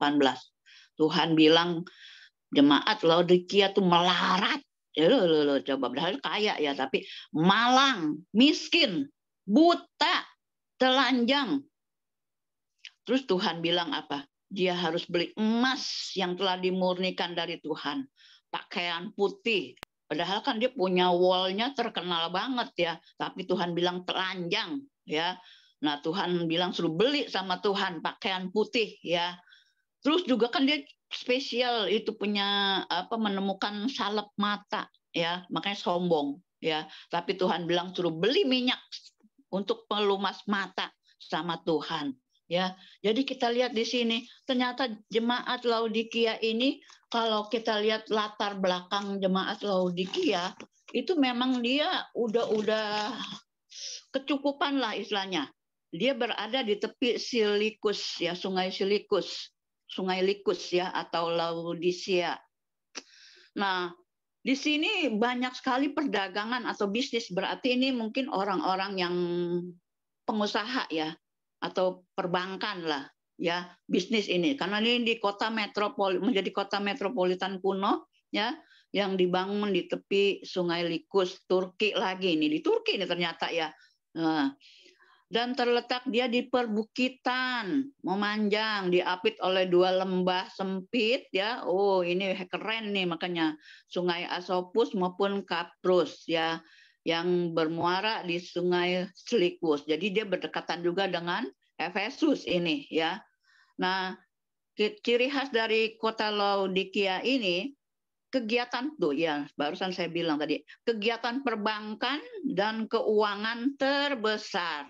Tuhan bilang jemaat Laodikia tuh melarat. Coba padahal kaya ya, tapi malang, miskin, buta, telanjang. Terus Tuhan bilang apa? Dia harus beli emas yang telah dimurnikan dari Tuhan. Pakaian putih. Padahal kan dia punya wall-nya terkenal banget ya. Tapi Tuhan bilang telanjang ya. Nah, Tuhan bilang suruh beli sama Tuhan pakaian putih ya. Terus juga kan dia spesial itu punya menemukan salep mata ya. Makanya sombong ya. Tapi Tuhan bilang suruh beli minyak untuk pelumas mata sama Tuhan ya. Jadi kita lihat di sini ternyata jemaat Laodikia ini kalau kita lihat latar belakang jemaat Laodikia itu memang dia udah kecukupan lah istilahnya. Dia berada di tepi Silikus ya, Sungai Likus ya atau Laodicea. Nah, di sini banyak sekali perdagangan atau bisnis, berarti ini mungkin orang-orang yang pengusaha ya atau perbankan lah ya, bisnis ini karena ini di menjadi kota metropolitan kuno ya yang dibangun di tepi Sungai Likus, Turki lagi ini, di Turki ini ternyata ya. Nah, dan terletak dia di perbukitan memanjang, diapit oleh 2 lembah sempit ya. Oh, ini keren nih, makanya Sungai Asopus maupun Kaprus ya yang bermuara di Sungai Silikus. Jadi dia berdekatan juga dengan Efesus ini ya. Nah, ciri khas dari kota Laodikia ini kegiatan tuh ya, barusan saya bilang tadi, kegiatan perbankan dan keuangan terbesar.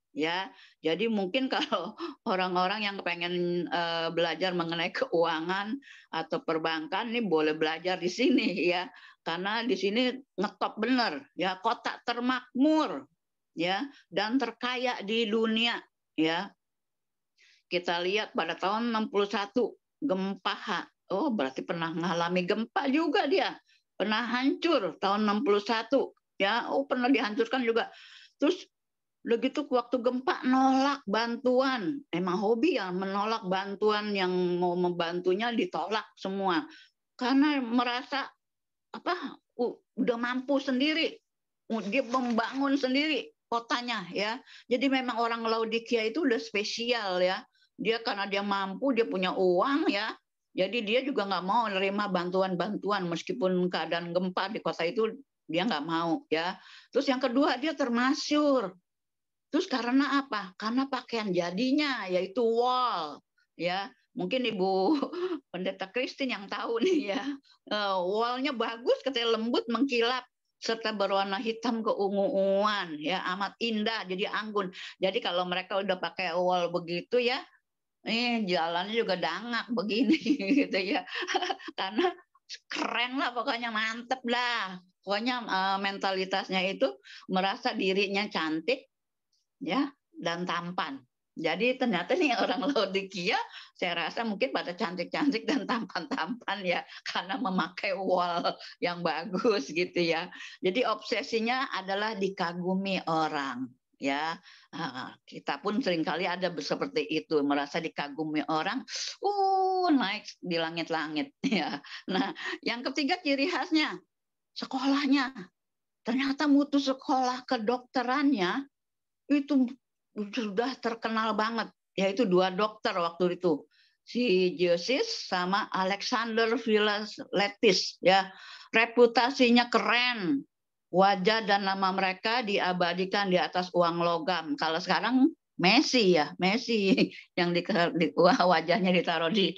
Ya, jadi mungkin kalau orang-orang yang pengen belajar mengenai keuangan atau perbankan ini boleh belajar di sini ya, karena di sini ngetop bener ya, kota termakmur ya dan terkaya di dunia ya. Kita lihat pada tahun 61 gempa, berarti pernah mengalami gempa juga dia, pernah hancur tahun 61 ya, pernah dihancurkan juga. Terus begitu waktu gempa nolak bantuan, emang hobi ya menolak bantuan, yang mau membantunya ditolak semua karena merasa udah mampu sendiri, dia membangun sendiri kotanya ya. Jadi memang orang Laodikia itu udah spesial ya, dia karena dia mampu, dia punya uang ya, jadi dia juga nggak mau menerima bantuan-bantuan meskipun keadaan gempa di kota itu dia nggak mau ya. Terus yang kedua dia termasyur. Terus karena apa? Karena pakaian jadinya yaitu wol ya. Mungkin Ibu Pendeta Christine yang tahu nih ya. Wolnya bagus, katanya lembut, mengkilap, serta berwarna hitam keungu-unguan ya, amat indah, jadi anggun. Jadi kalau mereka udah pakai wol begitu ya, jalannya juga dangak begini gitu ya. Karena keren lah, pokoknya mantep lah. Pokoknya mentalitasnya itu merasa dirinya cantik ya dan tampan. Jadi ternyata nih orang Laodikia, saya rasa mungkin pada cantik-cantik dan tampan-tampan ya, karena memakai wol yang bagus gitu ya. Jadi obsesinya adalah dikagumi orang ya. Kita pun seringkali ada seperti itu, merasa dikagumi orang, naik di langit-langit ya. Nah, yang ketiga ciri khasnya sekolahnya. Ternyata mutu sekolah kedokterannya itu sudah terkenal banget, yaitu 2 dokter waktu itu, si Jiosis sama Alexander Philalethes ya. Reputasinya keren, wajah dan nama mereka diabadikan di atas uang logam. Kalau sekarang Messi ya, Messi yang wajahnya ditaruh di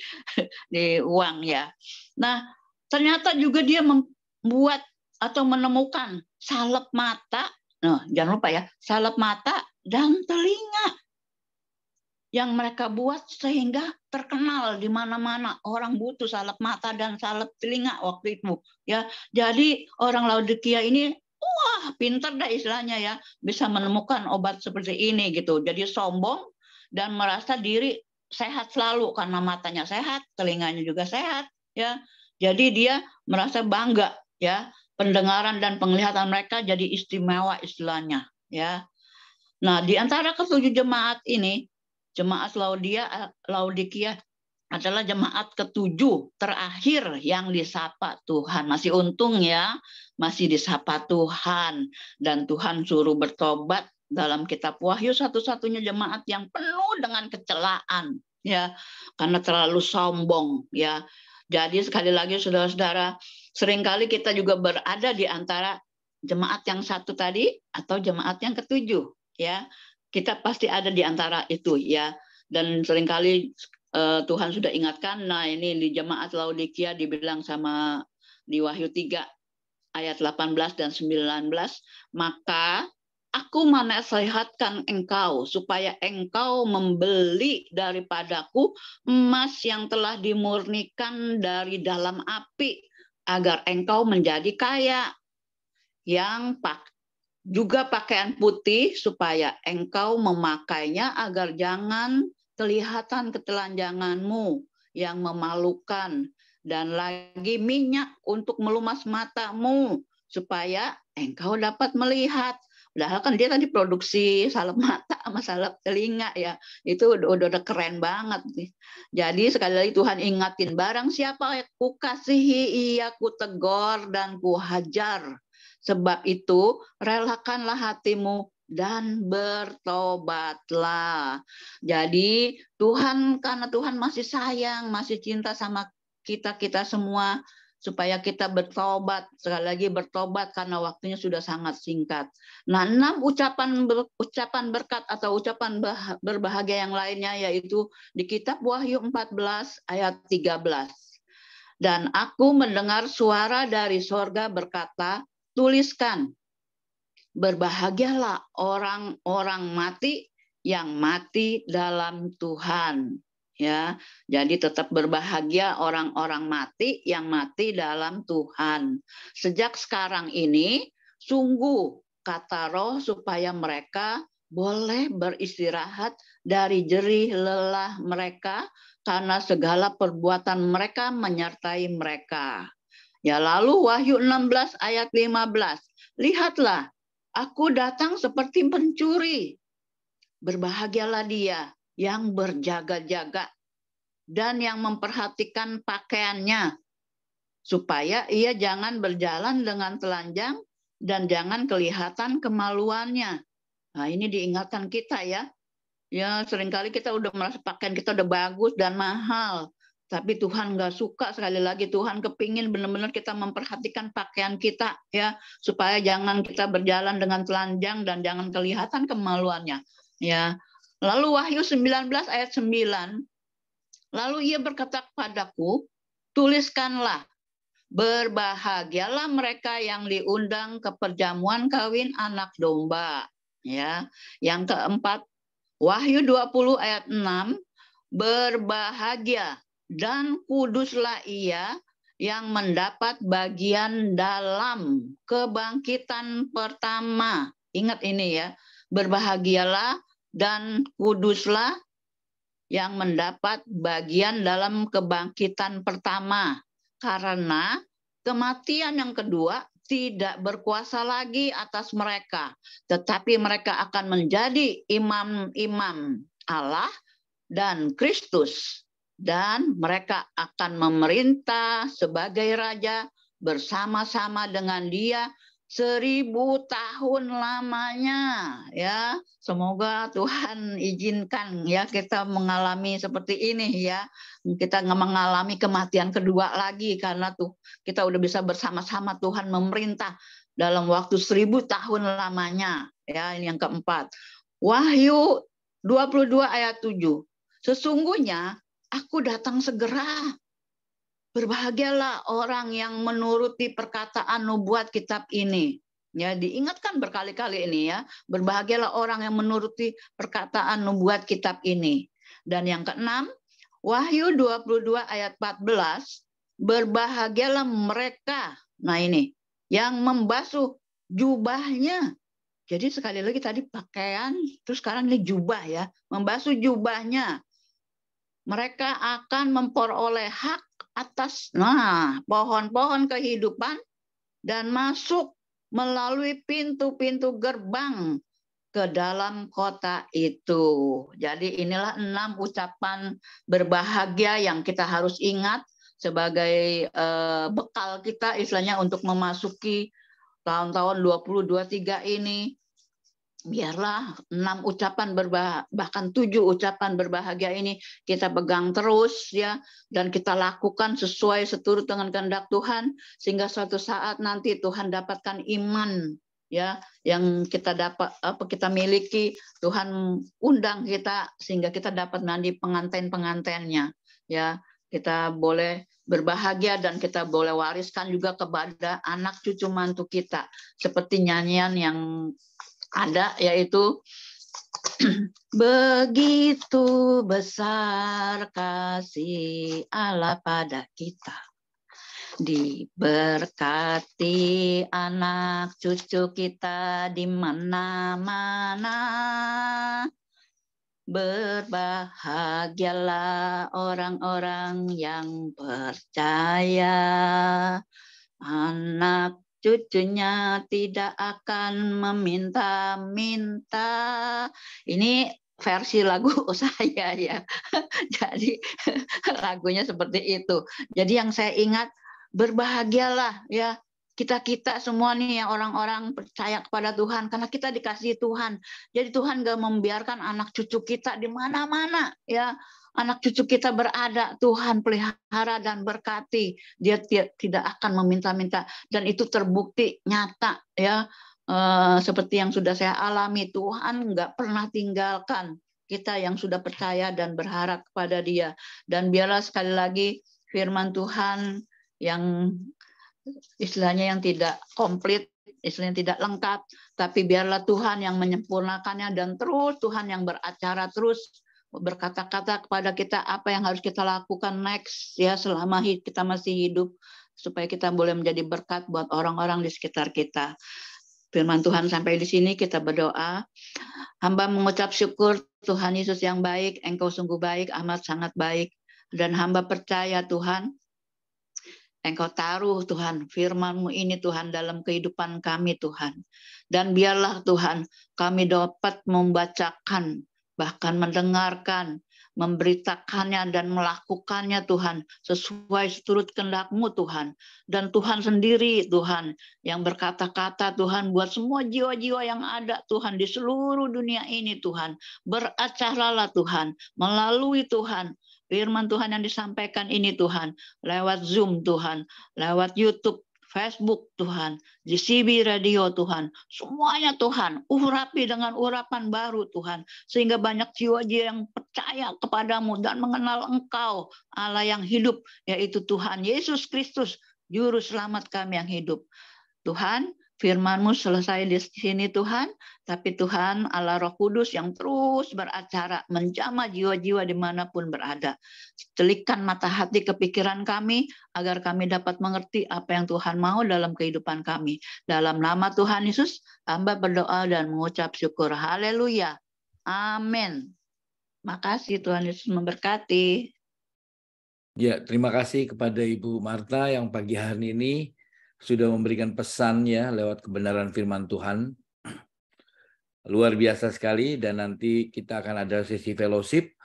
uang ya. Nah, ternyata juga dia membuat atau menemukan salep mata. Nah, jangan lupa ya, salep mata dan telinga yang mereka buat sehingga terkenal di mana-mana. Orang butuh salep mata dan salep telinga waktu itu ya. Jadi orang Laodikia ini wah, pinter dah istilahnya ya, bisa menemukan obat seperti ini gitu. Jadi sombong dan merasa diri sehat selalu karena matanya sehat, telinganya juga sehat ya. Jadi dia merasa bangga ya. Pendengaran dan penglihatan mereka jadi istimewa istilahnya ya. Nah, di antara ke-7 jemaat ini, jemaat Laodikia adalah jemaat ke-7 terakhir yang disapa Tuhan. Masih untung ya, masih disapa Tuhan dan Tuhan suruh bertobat. Dalam kitab Wahyu, satu-satunya jemaat yang penuh dengan kecelaan ya, karena terlalu sombong ya. Jadi sekali lagi saudara-saudara, seringkali kita juga berada di antara jemaat yang satu tadi atau jemaat yang ke-7 ya. Kita pasti ada di antara itu ya. Dan seringkali Tuhan sudah ingatkan, nah ini di jemaat Laodikia dibilang sama di Wahyu 3 ayat 18 dan 19, maka aku menasihatkan engkau supaya engkau membeli daripadaku emas yang telah dimurnikan dari dalam api, agar engkau menjadi kaya, yang juga pakaian putih supaya engkau memakainya agar jangan kelihatan ketelanjanganmu yang memalukan, dan lagi minyak untuk melumas matamu supaya engkau dapat melihat. Padahal kan dia tadi produksi salep mata sama salep telinga ya. Itu udah keren banget nih. Jadi sekali lagi Tuhan ingatin, barang siapa yang kukasihi ia kutegor dan kuhajar. Sebab itu relakanlah hatimu dan bertobatlah. Jadi Tuhan, karena Tuhan masih sayang, masih cinta sama kita semua, supaya kita bertobat. Sekali lagi bertobat karena waktunya sudah sangat singkat. Nah, 6 ucapan berkat atau ucapan berbahagia yang lainnya yaitu di kitab Wahyu 14 ayat 13. Dan aku mendengar suara dari sorga berkata, tuliskan, berbahagialah orang-orang mati yang mati dalam Tuhan. Ya, jadi tetap berbahagia orang-orang mati yang mati dalam Tuhan. Sejak sekarang ini, sungguh kata Roh supaya mereka boleh beristirahat dari jerih lelah mereka, karena segala perbuatan mereka menyertai mereka. Ya, lalu Wahyu 16 ayat 15. Lihatlah, aku datang seperti pencuri. Berbahagialah dia yang berjaga-jaga dan yang memperhatikan pakaiannya, supaya ia jangan berjalan dengan telanjang dan jangan kelihatan kemaluannya. Nah, ini diingatkan kita ya. Ya, seringkali kita udah merasa pakaian kita udah bagus dan mahal, Tapi Tuhan nggak suka, sekali lagi Tuhan kepingin benar-benar kita memperhatikan pakaian kita ya, supaya jangan kita berjalan dengan telanjang dan jangan kelihatan kemaluannya ya. Lalu Wahyu 19 ayat 9, lalu ia berkata kepadaku, tuliskanlah, berbahagialah mereka yang diundang ke perjamuan kawin anak domba ya. Yang keempat, Wahyu 20 ayat 6, berbahagia dan kuduslah ia yang mendapat bagian dalam kebangkitan pertama. Ingat ini ya, berbahagialah dan kuduslah yang mendapat bagian dalam kebangkitan pertama. Karena kematian yang kedua tidak berkuasa lagi atas mereka, tetapi mereka akan menjadi imam-imam Allah dan Kristus, dan mereka akan memerintah sebagai raja bersama-sama dengan Dia 1000 tahun lamanya ya. Semoga Tuhan izinkan ya kita mengalami seperti ini ya. Kita nggak mengalami kematian kedua lagi, karena tuh kita udah bisa bersama-sama Tuhan memerintah dalam waktu 1000 tahun lamanya ya. Ini yang keempat. Wahyu 22 ayat 7. Sesungguhnya aku datang segera. Berbahagialah orang yang menuruti perkataan nubuat kitab ini. Ya, diingatkan berkali-kali ini ya. Berbahagialah orang yang menuruti perkataan nubuat kitab ini. Dan yang keenam, Wahyu 22 ayat 14, berbahagialah mereka. Nah ini, yang membasuh jubahnya. Jadi sekali lagi tadi pakaian, terus sekarang ini jubah ya. Membasuh jubahnya. Mereka akan memperoleh hak atas pohon-pohon kehidupan dan masuk melalui pintu-pintu gerbang ke dalam kota itu. Jadi inilah 6 ucapan berbahagia yang kita harus ingat sebagai bekal kita istilahnya untuk memasuki tahun-tahun 2023 ini. Biarlah 6 ucapan bahkan 7 ucapan berbahagia ini kita pegang terus ya, dan kita lakukan sesuai seturut dengan kehendak Tuhan, sehingga suatu saat nanti Tuhan dapatkan iman ya yang kita kita miliki. Tuhan undang kita sehingga kita dapat menjadi pengantin-pengantinnya ya. Kita boleh berbahagia dan kita boleh wariskan juga kepada anak cucu mantu kita, seperti nyanyian yang ada, yaitu begitu besar kasih Allah pada kita, diberkati anak cucu kita di mana-mana, berbahagialah orang-orang yang percaya, anak cucunya tidak akan meminta-minta. Ini versi lagu saya ya. Jadi lagunya seperti itu. Jadi yang saya ingat, berbahagialah ya kita semua nih yang orang-orang percaya kepada Tuhan, karena kita dikasihi Tuhan. Jadi Tuhan gak membiarkan anak cucu kita di mana-mana ya. Anak cucu kita berada, Tuhan pelihara dan berkati. Dia tidak akan meminta-minta, dan itu terbukti nyata ya. Seperti yang sudah saya alami, Tuhan nggak pernah tinggalkan kita yang sudah percaya dan berharap kepada Dia. Dan biarlah sekali lagi firman Tuhan yang istilahnya yang tidak komplit, istilahnya tidak lengkap, tapi biarlah Tuhan yang menyempurnakannya, dan terus Tuhan yang beracara terus berkata-kata kepada kita apa yang harus kita lakukan next ya selama kita masih hidup, supaya kita boleh menjadi berkat buat orang-orang di sekitar kita. Firman Tuhan sampai di sini, kita berdoa. Hamba mengucap syukur, Tuhan Yesus yang baik, Engkau sungguh baik, amat sangat baik, dan hamba percaya Tuhan, Engkau taruh Tuhan firman-Mu ini Tuhan dalam kehidupan kami Tuhan, dan biarlah Tuhan kami dapat membacakan, bahkan mendengarkan, memberitakannya dan melakukannya Tuhan sesuai seturut kehendak-Mu Tuhan. Dan Tuhan sendiri Tuhan yang berkata-kata Tuhan buat semua jiwa-jiwa yang ada Tuhan di seluruh dunia ini Tuhan, beracaralah Tuhan melalui Tuhan firman Tuhan yang disampaikan ini Tuhan, lewat Zoom Tuhan, lewat YouTube, Facebook Tuhan, GCB Radio Tuhan, semuanya Tuhan, urapi dengan urapan baru Tuhan, sehingga banyak jiwa-jiwa yang percaya kepadamu dan mengenal Engkau, Allah yang hidup, yaitu Tuhan Yesus Kristus, Juru Selamat kami yang hidup. Tuhan, firman-Mu selesai di sini Tuhan, tapi Tuhan Allah Roh Kudus yang terus beracara menjamah jiwa-jiwa dimanapun berada. Celikan mata hati kepikiran kami agar kami dapat mengerti apa yang Tuhan mau dalam kehidupan kami. Dalam nama Tuhan Yesus, hamba berdoa dan mengucap syukur. Haleluya. Amin. Makasih, Tuhan Yesus memberkati. Ya, terima kasih kepada Ibu Marta yang pagi hari ini sudah memberikan pesannya lewat kebenaran firman Tuhan. Luar biasa sekali, dan nanti kita akan ada sesi fellowship.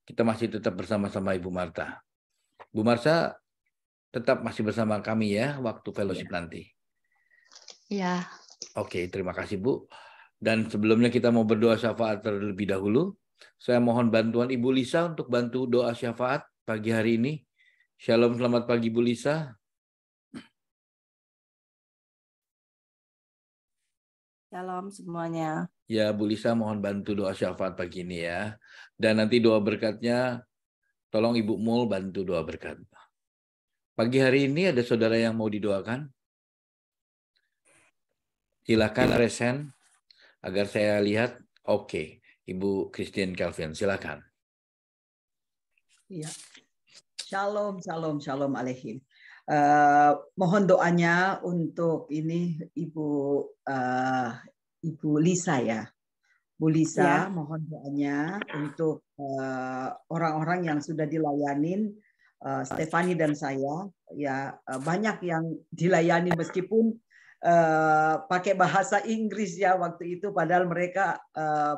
Kita masih tetap bersama-sama Ibu Marta. Bu Marta tetap masih bersama kami ya waktu fellowship nanti. Ya. Oke, terima kasih Bu. Dan sebelumnya kita mau berdoa syafaat terlebih dahulu. Saya mohon bantuan Ibu Lisa untuk bantu doa syafaat pagi hari ini. Shalom, selamat pagi Bu Lisa. Shalom semuanya. Ya, Bu Lisa mohon bantu doa syafaat pagi ini ya. Dan nanti doa berkatnya, tolong Ibu Mul bantu doa berkat. Pagi hari ini ada saudara yang mau didoakan? Silakan resen agar saya lihat. Oke, Ibu Christine Calvin, silakan. Ya. Shalom, shalom, shalom aleihim. Mohon doanya untuk ini Ibu Lisa ya. Bu Lisa, mohon doanya untuk orang-orang yang sudah dilayanin, Stefani dan saya, ya banyak yang dilayani meskipun pakai bahasa Inggris ya waktu itu, padahal mereka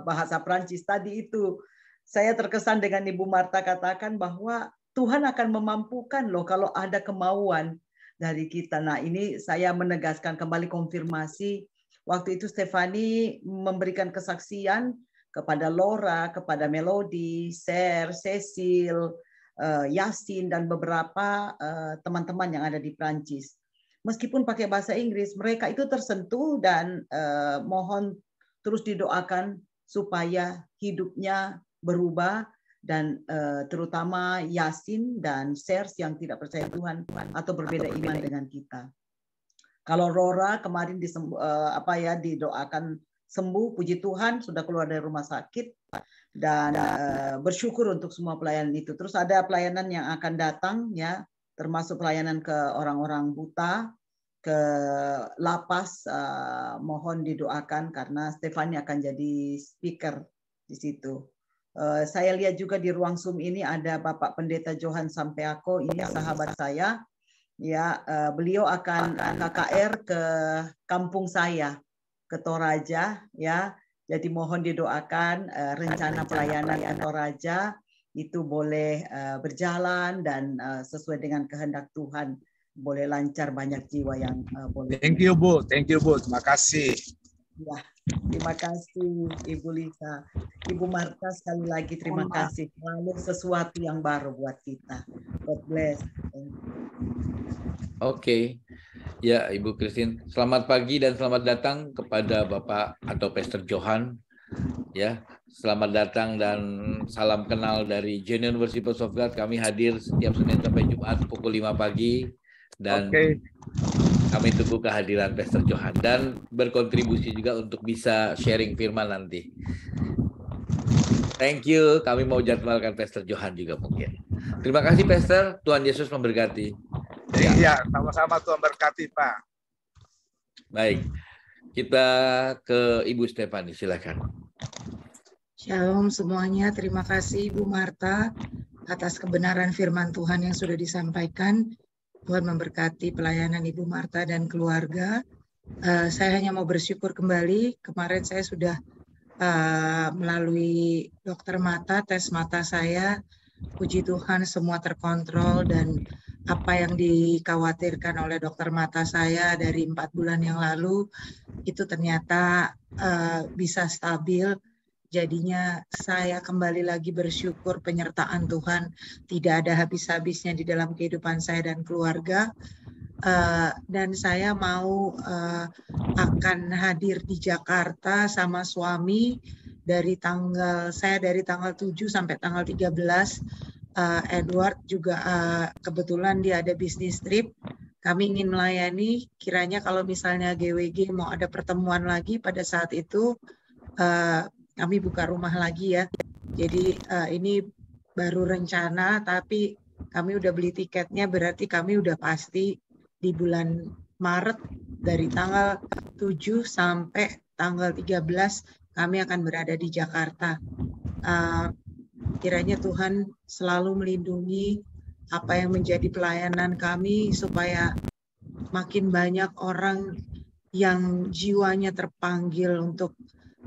bahasa Prancis. Tadi itu saya terkesan dengan Ibu Marta katakan bahwa Tuhan akan memampukan loh kalau ada kemauan dari kita. Nah, ini saya menegaskan kembali konfirmasi. Waktu itu Stefani memberikan kesaksian kepada Laura, kepada Melody, Ser, Cecil, Yasin, dan beberapa teman-teman yang ada di Prancis. Meskipun pakai bahasa Inggris, mereka itu tersentuh dan mohon terus didoakan supaya hidupnya berubah, dan terutama Yasin dan Sers yang tidak percaya Tuhan atau berbeda iman dengan kita. Kalau Rora kemarin didoakan sembuh, puji Tuhan sudah keluar dari rumah sakit, dan bersyukur untuk semua pelayanan itu. Terus ada pelayanan yang akan datang ya, termasuk pelayanan ke orang-orang buta, ke lapas, mohon didoakan karena Stefani akan jadi speaker di situ. Saya lihat juga di ruang Zoom ini ada Bapak Pendeta Johan Sampeako, ini sahabat saya. Ya, beliau akan KKR ke kampung saya, ke Toraja ya. Jadi mohon didoakan rencana pelayanan ke Toraja itu boleh berjalan dan sesuai dengan kehendak Tuhan, boleh lancar, banyak jiwa yang boleh. Thank you Bu, terima kasih. Ya, terima kasih Ibu Lisa. Ibu Marta sekali lagi terima kasih. Lalu sesuatu yang baru buat kita. God bless. Oke. Ya, Ibu Christine, selamat pagi dan selamat datang kepada Bapak atau Pastor Johan. Ya, selamat datang dan salam kenal dari Genuine Worshippers of God. Kami hadir setiap Senin sampai Jumat pukul 5 pagi dan kami tunggu kehadiran Pastor Johan dan berkontribusi juga untuk bisa sharing firman nanti. Thank you. Kami mau jadwalkan Pastor Johan juga mungkin. Terima kasih Pastor. Tuhan Yesus memberkati. Iya, sama-sama Tuhan berkati Pak. Baik. Kita ke Ibu Stefani, silakan. Shalom semuanya. Terima kasih Ibu Marta atas kebenaran firman Tuhan yang sudah disampaikan. Tuhan memberkati pelayanan Ibu Marta dan keluarga. Saya hanya mau bersyukur kembali. Kemarin saya sudah melalui dokter mata, tes mata saya. Puji Tuhan semua terkontrol dan apa yang dikhawatirkan oleh dokter mata saya dari 4 bulan yang lalu itu ternyata bisa stabil Jadinya saya kembali lagi bersyukur penyertaan Tuhan tidak ada habis-habisnya di dalam kehidupan saya dan keluarga. Dan saya mau akan hadir di Jakarta sama suami dari tanggal 7 sampai tanggal 13. Edward juga kebetulan dia ada bisnis trip. Kami ingin melayani, kiranya kalau misalnya GWG mau ada pertemuan lagi pada saat itu, kami buka rumah lagi ya. Jadi ini baru rencana, tapi kami udah beli tiketnya, berarti kami udah pasti di bulan Maret dari tanggal 7 sampai tanggal 13 kami akan berada di Jakarta. Kiranya Tuhan selalu melindungi apa yang menjadi pelayanan kami supaya makin banyak orang yang jiwanya terpanggil untuk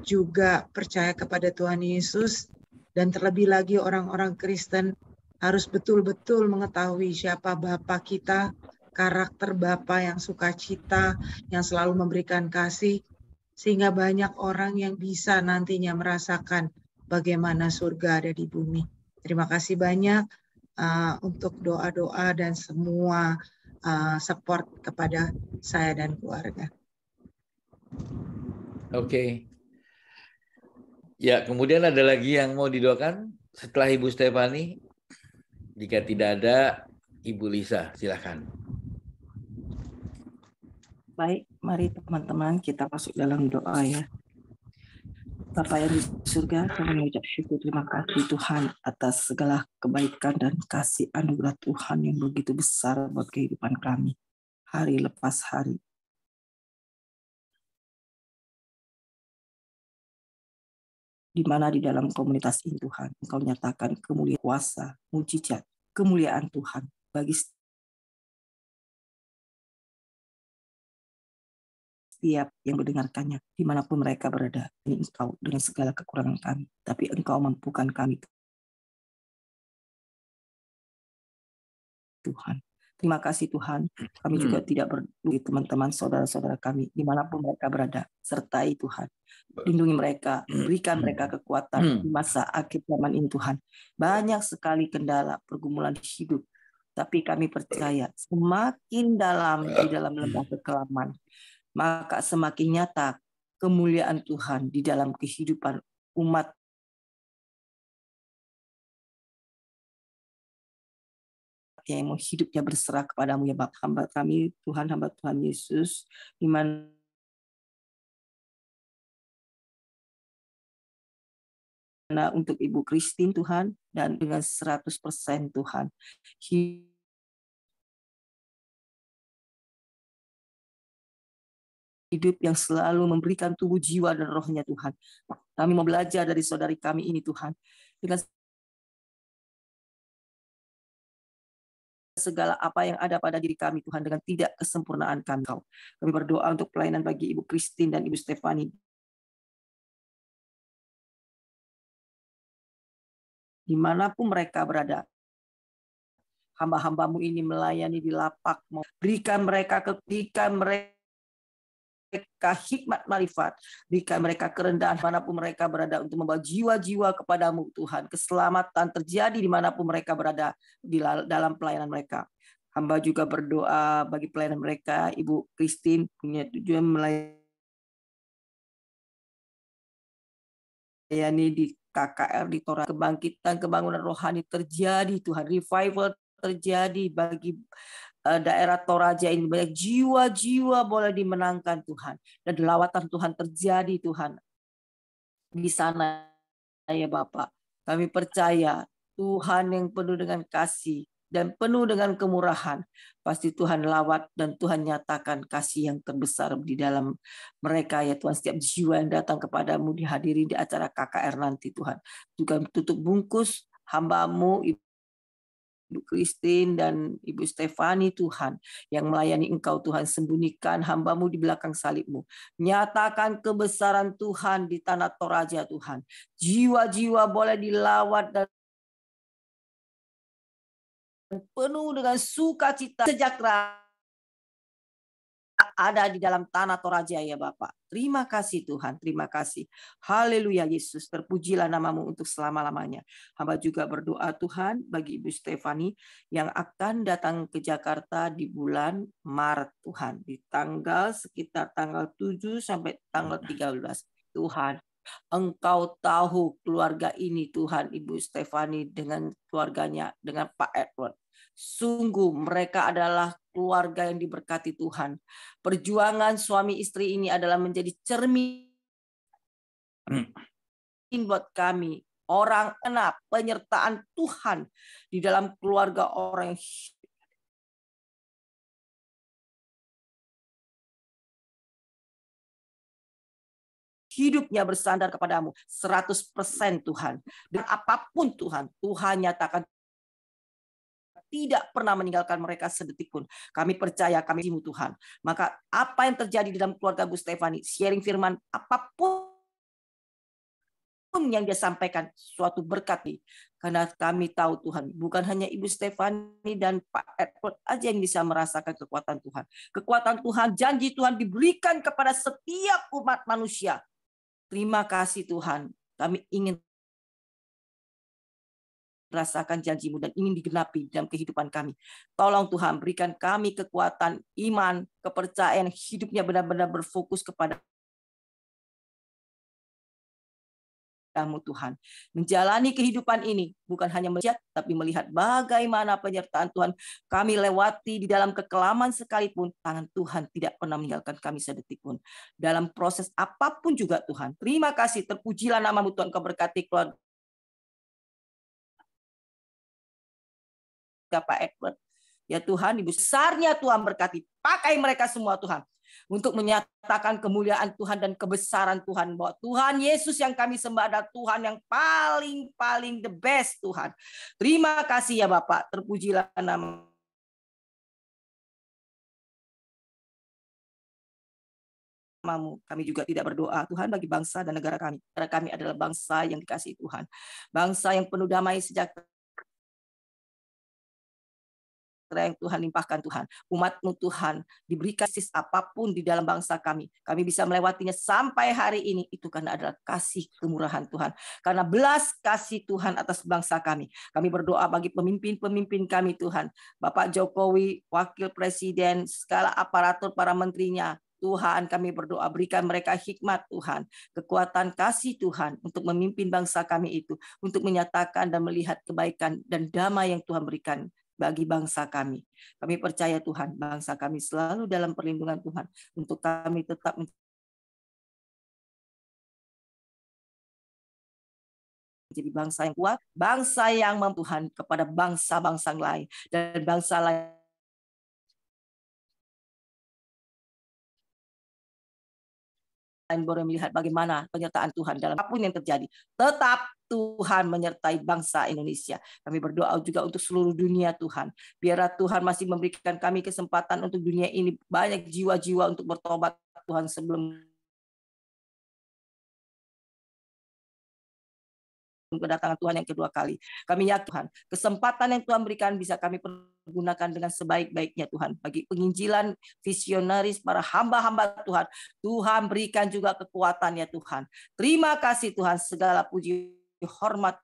juga percaya kepada Tuhan Yesus, dan terlebih lagi orang-orang Kristen harus betul-betul mengetahui siapa Bapa kita, karakter Bapa yang sukacita, yang selalu memberikan kasih, sehingga banyak orang yang bisa nantinya merasakan bagaimana surga ada di bumi. Terima kasih banyak untuk doa-doa dan semua support kepada saya dan keluarga. Oke. Ya, kemudian ada lagi yang mau didoakan setelah Ibu Stefani? Jika tidak ada, Ibu Lisa, silakan. Baik, mari teman-teman kita masuk dalam doa ya. Bapa yang di surga, kami mengucap syukur terima kasih Tuhan atas segala kebaikan dan kasih anugerah Tuhan yang begitu besar buat kehidupan kami. Hari lepas hari. Di mana di dalam komunitas ini Tuhan, Engkau nyatakan kemuliaan kuasa, mujizat, kemuliaan Tuhan bagi setiap yang mendengarkannya, dimanapun mereka berada. Ini Engkau dengan segala kekurangan kami, tapi Engkau mampukan kami, Tuhan. Terima kasih Tuhan, kami juga tidak peduli teman-teman, saudara-saudara kami, dimanapun mereka berada, sertai Tuhan. Lindungi mereka, berikan mereka kekuatan di masa akhir zaman ini Tuhan. Banyak sekali kendala, pergumulan hidup, tapi kami percaya semakin dalam di dalam lembah kekelaman, maka semakin nyata kemuliaan Tuhan di dalam kehidupan umat yang mau hidupnya berserah kepadamu ya Bapa. Hamba kami Tuhan, hamba Tuhan Yesus, di mana untuk Ibu Christine Tuhan, dan dengan 100% Tuhan hidup yang selalu memberikan tubuh, jiwa, dan rohnya Tuhan. Kami mau belajar dari saudari kami ini Tuhan, dengan segala apa yang ada pada diri kami Tuhan, dengan tidak kesempurnaan kami. Kami berdoa untuk pelayanan bagi Ibu Christine dan Ibu Stefani. Dimanapun mereka berada, hamba-hambamu ini melayani di lapak, berikan mereka hikmat marifat, berikan mereka kerendahan manapun mereka berada untuk membawa jiwa-jiwa kepadamu Tuhan. Keselamatan terjadi dimanapun mereka berada di dalam pelayanan mereka. Hamba juga berdoa bagi pelayanan mereka. Ibu Christine punya tujuan melayani di KKR, di Tora. Kebangkitan, kebangunan rohani terjadi Tuhan. Revival terjadi bagi daerah Toraja ini, banyak jiwa-jiwa boleh dimenangkan Tuhan, dan lawatan Tuhan terjadi Tuhan di sana ya Bapak. Kami percaya Tuhan yang penuh dengan kasih dan penuh dengan kemurahan, pasti Tuhan lawat dan Tuhan nyatakan kasih yang terbesar di dalam mereka ya Tuhan. Setiap jiwa yang datang kepadamu dihadiri di acara KKR nanti Tuhan, juga tutup bungkus hambamu Ibu Christine dan Ibu Stefani Tuhan, yang melayani Engkau Tuhan. Sembunyikan hambamu di belakang salibmu. Nyatakan kebesaran Tuhan di tanah Toraja Tuhan. Jiwa-jiwa boleh dilawat dan penuh dengan sukacita, sejahtera ada di dalam tanah Toraja ya Bapak. Terima kasih Tuhan, terima kasih. Haleluya Yesus, terpujilah namamu untuk selama-lamanya. Hamba juga berdoa Tuhan bagi Ibu Stefani yang akan datang ke Jakarta di bulan Maret Tuhan. Di sekitar tanggal 7 sampai tanggal 13. Tuhan, Engkau tahu keluarga ini Tuhan, Ibu Stefani dengan keluarganya, dengan Pak Edward. Sungguh mereka adalah keluarga yang diberkati Tuhan. Perjuangan suami istri ini adalah menjadi cermin buat kami. Orang kena penyertaan Tuhan di dalam keluarga orang yang hidupnya bersandar kepadamu 100% Tuhan. Dan apapun Tuhan, Tuhan nyatakan tidak pernah meninggalkan mereka sedetik pun. Kami percaya, kami cium Tuhan. Maka apa yang terjadi di dalam keluarga Bu Stefani, sharing firman, apapun yang dia sampaikan, suatu berkat nih. Karena kami tahu Tuhan, bukan hanya Ibu Stefani dan Pak Edward aja yang bisa merasakan kekuatan Tuhan. Kekuatan Tuhan, janji Tuhan diberikan kepada setiap umat manusia. Terima kasih Tuhan, kami ingin rasakan janjimu dan ingin digenapi dalam kehidupan kami. Tolong Tuhan, berikan kami kekuatan iman, kepercayaan, hidupnya benar-benar berfokus kepada Kamu Tuhan. Menjalani kehidupan ini bukan hanya melihat, tapi melihat bagaimana penyertaan Tuhan kami lewati di dalam kekelaman sekalipun, tangan Tuhan tidak pernah meninggalkan kami sedetik pun. Dalam proses apapun juga Tuhan. Terima kasih, terpujilah namamu Tuhan, Kau berkati keluarga Pak Edward. Ya Tuhan, Ibu besarnya Tuhan berkati. Pakai mereka semua Tuhan. Untuk menyatakan kemuliaan Tuhan dan kebesaran Tuhan. Bahwa Tuhan Yesus yang kami sembah adalah Tuhan yang paling the best Tuhan. Terima kasih ya Bapak. Terpujilah nama. Kami juga tidak berdoa Tuhan bagi bangsa dan negara kami. Negara kami adalah bangsa yang dikasihi Tuhan. Bangsa yang penuh damai sejahtera yang Tuhan limpahkan Tuhan. Umat-Mu Tuhan diberikan kasih apapun di dalam bangsa kami. Kami bisa melewatinya sampai hari ini. Itu karena adalah kasih kemurahan Tuhan. Karena belas kasih Tuhan atas bangsa kami. Kami berdoa bagi pemimpin-pemimpin kami Tuhan. Bapak Jokowi, Wakil Presiden, segala aparatur para menterinya. Tuhan, kami berdoa berikan mereka hikmat Tuhan, kekuatan kasih Tuhan untuk memimpin bangsa kami itu, untuk menyatakan dan melihat kebaikan dan damai yang Tuhan berikan bagi bangsa kami. Kami percaya Tuhan, bangsa kami selalu dalam perlindungan Tuhan, untuk kami tetap menjadi bangsa yang kuat, bangsa yang mampu Tuhan kepada bangsa-bangsa lain, dan bangsa lain boleh melihat bagaimana penyertaan Tuhan dalam apapun yang terjadi. Tetap Tuhan menyertai bangsa Indonesia. Kami berdoa juga untuk seluruh dunia Tuhan. Biarlah Tuhan masih memberikan kami kesempatan untuk dunia ini banyak jiwa-jiwa untuk bertobat Tuhan sebelum kedatangan Tuhan yang kedua kali. Kami yakin Tuhan, kesempatan yang Tuhan berikan bisa kami pergunakan dengan sebaik-baiknya Tuhan. Bagi penginjilan visionaris para hamba-hamba Tuhan, Tuhan berikan juga kekuatan ya Tuhan. Terima kasih Tuhan, segala puji hormat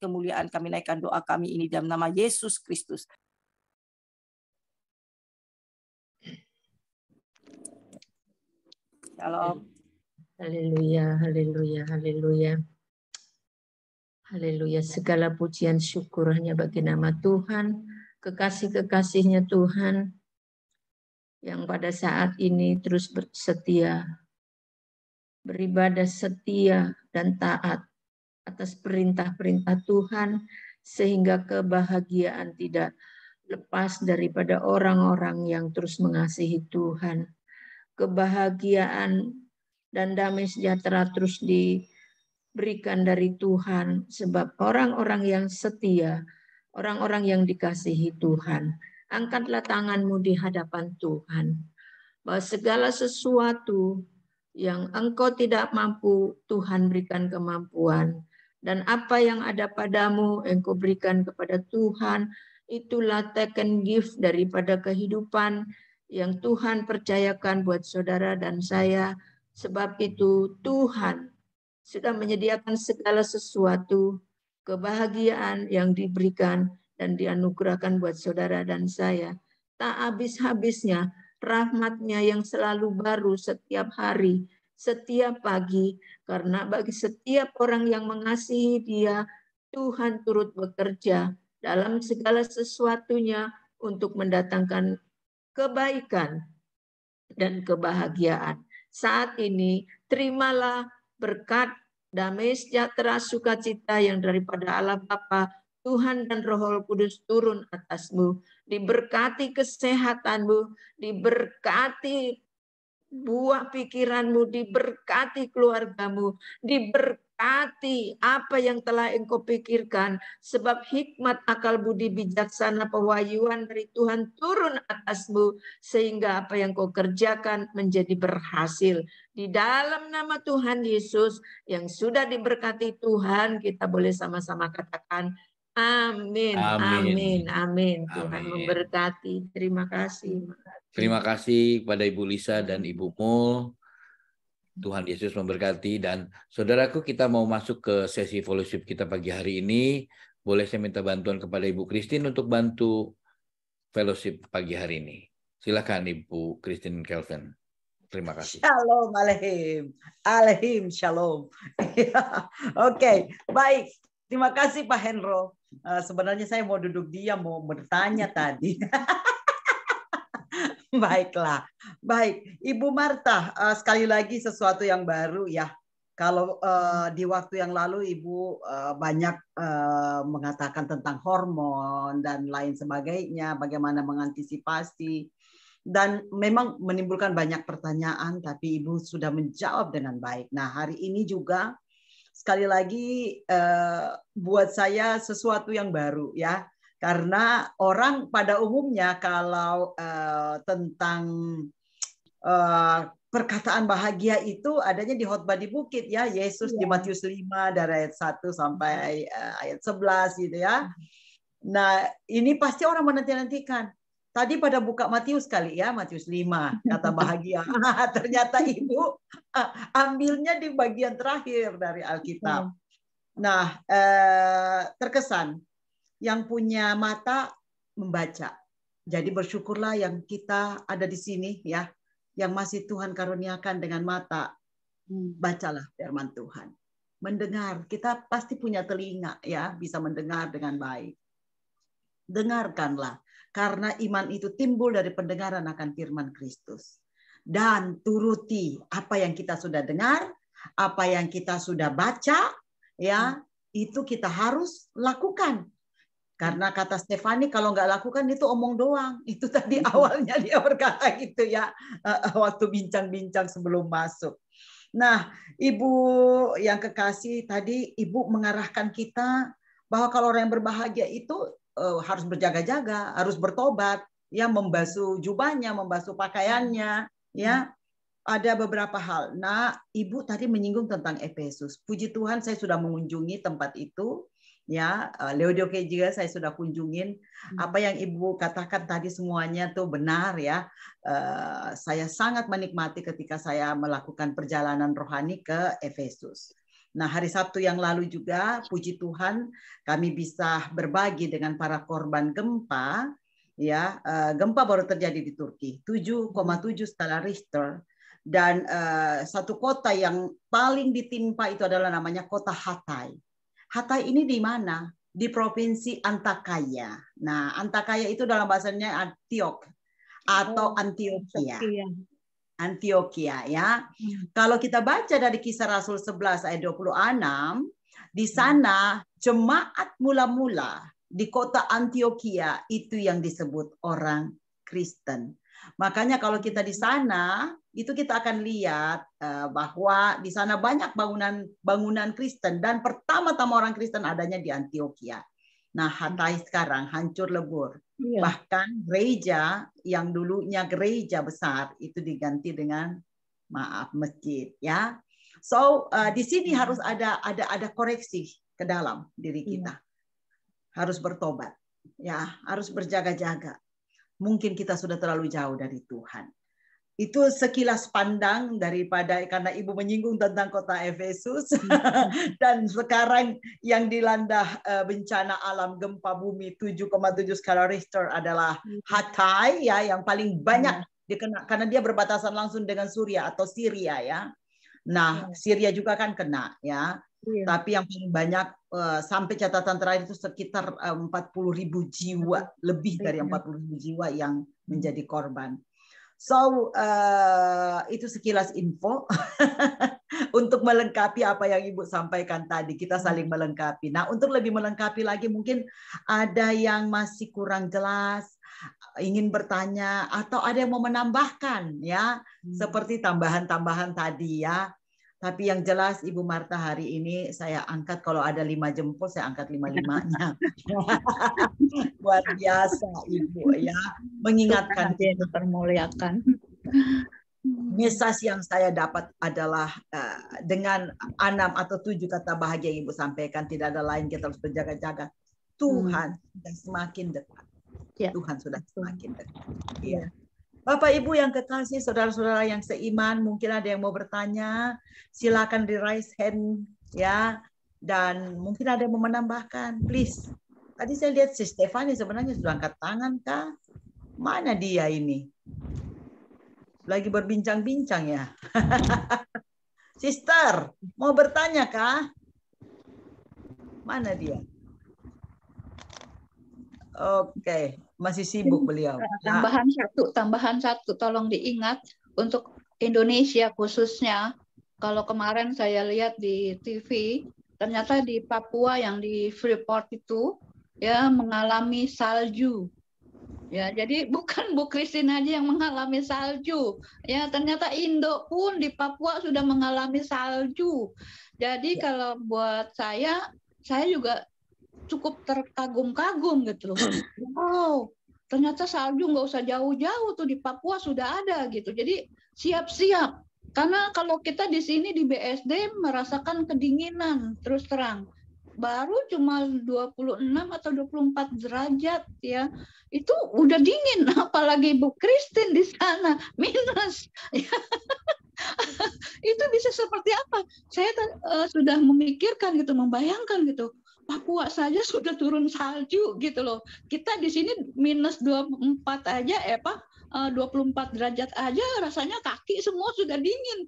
kemuliaan kami naikkan doa kami ini dalam nama Yesus Kristus. Shalom. Haleluya, haleluya, haleluya. Haleluya, segala pujian syukur hanya bagi nama Tuhan, kekasih-kekasihnya Tuhan, yang pada saat ini terus setia, beribadah setia dan taat atas perintah-perintah Tuhan, sehingga kebahagiaan tidak lepas daripada orang-orang yang terus mengasihi Tuhan. Kebahagiaan dan damai sejahtera terus diberikan dari Tuhan, sebab orang-orang yang setia, orang-orang yang dikasihi Tuhan, angkatlah tanganmu di hadapan Tuhan, bahwa segala sesuatu yang engkau tidak mampu, Tuhan berikan kemampuan, dan apa yang ada padamu engkau berikan kepada Tuhan, itulah taken gift daripada kehidupan yang Tuhan percayakan buat saudara dan saya. Sebab itu Tuhan sudah menyediakan segala sesuatu, kebahagiaan yang diberikan dan dianugerahkan buat saudara dan saya. Tak habis-habisnya rahmat-Nya yang selalu baru setiap hari, setiap pagi. Karena bagi setiap orang yang mengasihi Dia, Tuhan turut bekerja dalam segala sesuatunya untuk mendatangkan kebaikan dan kebahagiaan. Saat ini terimalah berkat, damai, sejahtera, sukacita yang daripada Allah Bapa, Tuhan dan Roh Kudus turun atasmu. Diberkati kesehatanmu, diberkati buah pikiranmu, diberkati keluargamu, diberkati apa yang telah engkau pikirkan, sebab hikmat, akal budi, bijaksana, pewahyuan dari Tuhan turun atasmu, sehingga apa yang kau kerjakan menjadi berhasil. Di dalam nama Tuhan Yesus yang sudah diberkati Tuhan, kita boleh sama-sama katakan amin, amin, amin. Tuhan memberkati. Terima kasih. Terima kasih kepada Ibu Lisa dan Ibu Mul. Tuhan Yesus memberkati. Dan saudaraku, kita mau masuk ke sesi fellowship kita pagi hari ini. Boleh saya minta bantuan kepada Ibu Christine untuk bantu fellowship pagi hari ini. Silakan Ibu Christine Kelvin. Terima kasih. Shalom alehim. Alehim shalom. Oke, baik. Terima kasih Pak Henro. Sebenarnya saya mau duduk diam, mau bertanya tadi. Baiklah. Baik, Ibu Marta, sekali lagi sesuatu yang baru ya. Kalau di waktu yang lalu Ibu banyak mengatakan tentang hormon dan lain sebagainya, bagaimana mengantisipasi. Dan memang menimbulkan banyak pertanyaan, tapi Ibu sudah menjawab dengan baik. Nah, hari ini juga sekali lagi buat saya sesuatu yang baru ya. Karena orang pada umumnya kalau tentang perkataan bahagia itu adanya di khotbah di bukit ya. Yesus di Matius 5 dari ayat 1 sampai ayat 11 gitu ya. Nah, ini pasti orang menanti-nantikan. Tadi pada buka Matius kali ya, Matius 5 kata bahagia. Ternyata Ibu ambilnya di bagian terakhir dari Alkitab. Nah, terkesan yang punya mata membaca. Jadi bersyukurlah yang kita ada di sini ya, yang masih Tuhan karuniakan dengan mata. Bacalah firman Tuhan. Mendengar, kita pasti punya telinga ya, bisa mendengar dengan baik. Dengarkanlah, karena iman itu timbul dari pendengaran akan firman Kristus. Dan turuti apa yang kita sudah dengar, apa yang kita sudah baca, ya, itu kita harus lakukan. Karena kata Stefani, kalau nggak lakukan itu omong doang. Itu tadi awalnya dia berkata gitu ya, waktu bincang-bincang sebelum masuk. Nah, Ibu yang kekasih, tadi Ibu mengarahkan kita bahwa kalau orang yang berbahagia itu harus berjaga-jaga, harus bertobat, ya, membasuh jubahnya, membasuh pakaiannya, ya. Ada beberapa hal. Nah, Ibu tadi menyinggung tentang Efesus. Puji Tuhan saya sudah mengunjungi tempat itu. Ya, Laodicea juga saya sudah kunjungin. Apa yang Ibu katakan tadi semuanya tuh benar ya. Saya sangat menikmati ketika saya melakukan perjalanan rohani ke Efesus. Nah, hari Sabtu yang lalu juga, puji Tuhan, kami bisa berbagi dengan para korban gempa. Ya, gempa baru terjadi di Turki, 7,7 skala Richter. Dan satu kota yang paling ditimpa itu adalah namanya kota Hatay. Hatay ini di mana? Di provinsi Antakya. Nah, Antakya itu dalam bahasanya Antiok atau Antioquia. Antioquia ya. Kalau kita baca dari Kisah Rasul 11 ayat 26, di sana jemaat mula-mula di kota Antioquia itu yang disebut orang Kristen. Makanya kalau kita di sana, itu kita akan lihat bahwa di sana banyak bangunan Kristen, dan pertama-tama orang Kristen adanya di Antioquia. Nah, Hatay sekarang hancur lebur. Iya. Bahkan gereja yang dulunya gereja besar itu diganti dengan masjid, ya. So di sini harus ada koreksi ke dalam diri kita. Harus bertobat. Ya, harus berjaga-jaga. Mungkin kita sudah terlalu jauh dari Tuhan. Itu sekilas pandang daripada, karena Ibu menyinggung tentang kota Efesus dan sekarang yang dilanda bencana alam gempa bumi 7,7 skala Richter adalah Hatay ya, yang paling banyak dikena karena dia berbatasan langsung dengan Suriah atau Syria ya. Nah, Syria juga kan kena ya. Tapi yang paling banyak sampai catatan terakhir itu sekitar 40.000 jiwa, lebih dari 40.000 jiwa yang menjadi korban. So, itu sekilas info untuk melengkapi apa yang Ibu sampaikan tadi. Kita saling melengkapi. Nah, untuk lebih melengkapi lagi, mungkin ada yang masih kurang jelas, ingin bertanya, atau ada yang mau menambahkan, ya, seperti tambahan-tambahan tadi, ya. Tapi yang jelas Ibu Marta hari ini saya angkat, kalau ada 5 jempol, saya angkat 5-5-nya. Luar biasa Ibu ya, mengingatkan kita. Dipermuliakan. Message yang saya dapat adalah dengan 6 atau 7 kata bahagia yang Ibu sampaikan, tidak ada lain, kita harus berjaga-jaga. Tuhan sudah semakin dekat. Ya. Tuhan sudah semakin dekat. Ya. Bapak Ibu yang kekasih, saudara-saudara yang seiman, mungkin ada yang mau bertanya, silakan di raise hand ya, dan mungkin ada yang mau menambahkan, please. Tadi saya lihat si Stefani sebenarnya sudah angkat tangan kah? Mana dia ini? Lagi berbincang-bincang ya. Sister, mau bertanya kah? Mana dia? Oke, masih sibuk beliau. Tambahan satu, tolong diingat untuk Indonesia khususnya. Kalau kemarin saya lihat di TV, ternyata di Papua yang di Freeport itu ya mengalami salju. Ya, jadi bukan Bu Christine aja yang mengalami salju. Ya, ternyata Indo pun di Papua sudah mengalami salju. Jadi kalau buat saya juga cukup terkagum-kagum gitu loh. Wow, ternyata salju nggak usah jauh-jauh tuh di Papua sudah ada gitu. Jadi siap-siap. Karena kalau kita di sini di BSD merasakan kedinginan terus terang. Baru cuma 26 atau 24 derajat ya. Itu udah dingin, apalagi Bu Christine di sana minus. Itu bisa seperti apa? Saya sudah memikirkan gitu, membayangkan gitu. Papua saja sudah turun salju gitu loh. Kita di sini minus 24 aja 24 derajat aja rasanya kaki semua sudah dingin.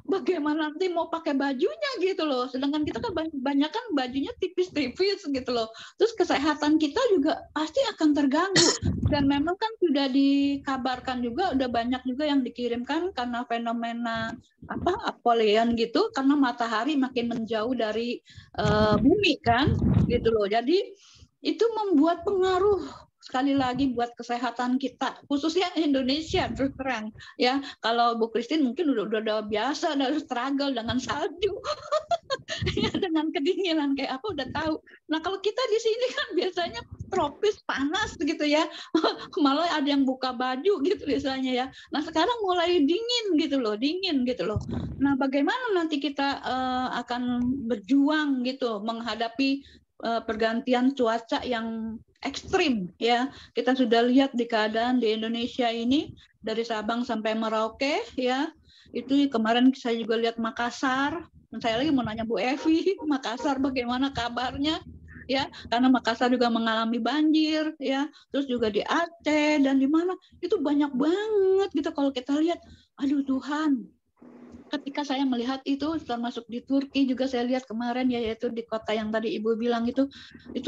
Bagaimana nanti mau pakai bajunya gitu loh. Sedangkan kita kan banyak kan bajunya tipis-tipis gitu loh. Terus kesehatan kita juga pasti akan terganggu. Dan memang kan sudah dikabarkan juga, udah banyak juga yang dikirimkan karena fenomena Apollyon gitu, karena matahari makin menjauh dari bumi kan gitu loh. Jadi itu membuat pengaruh sekali lagi buat kesehatan kita, khususnya Indonesia terus terang ya. Kalau Bu Christine mungkin udah biasa, udah struggle dengan salju ya, dengan kedinginan kayak apa udah tahu. Nah kalau kita di sini kan biasanya tropis panas gitu ya, malah ada yang buka baju gitu biasanya ya. Nah sekarang mulai dingin gitu loh. Nah bagaimana nanti kita akan berjuang gitu menghadapi pergantian cuaca yang ekstrim ya. Kita sudah lihat di keadaan di Indonesia ini dari Sabang sampai Merauke ya. Itu kemarin saya juga lihat Makassar. Saya lagi mau nanya Bu Evi, Makassar bagaimana kabarnya ya? Karena Makassar juga mengalami banjir ya. Terus juga di Aceh dan di mana itu banyak banget gitu kalau kita lihat. Aduh Tuhan. Ketika saya melihat itu, termasuk di Turki juga saya lihat kemarin ya, yaitu di kota yang tadi Ibu bilang itu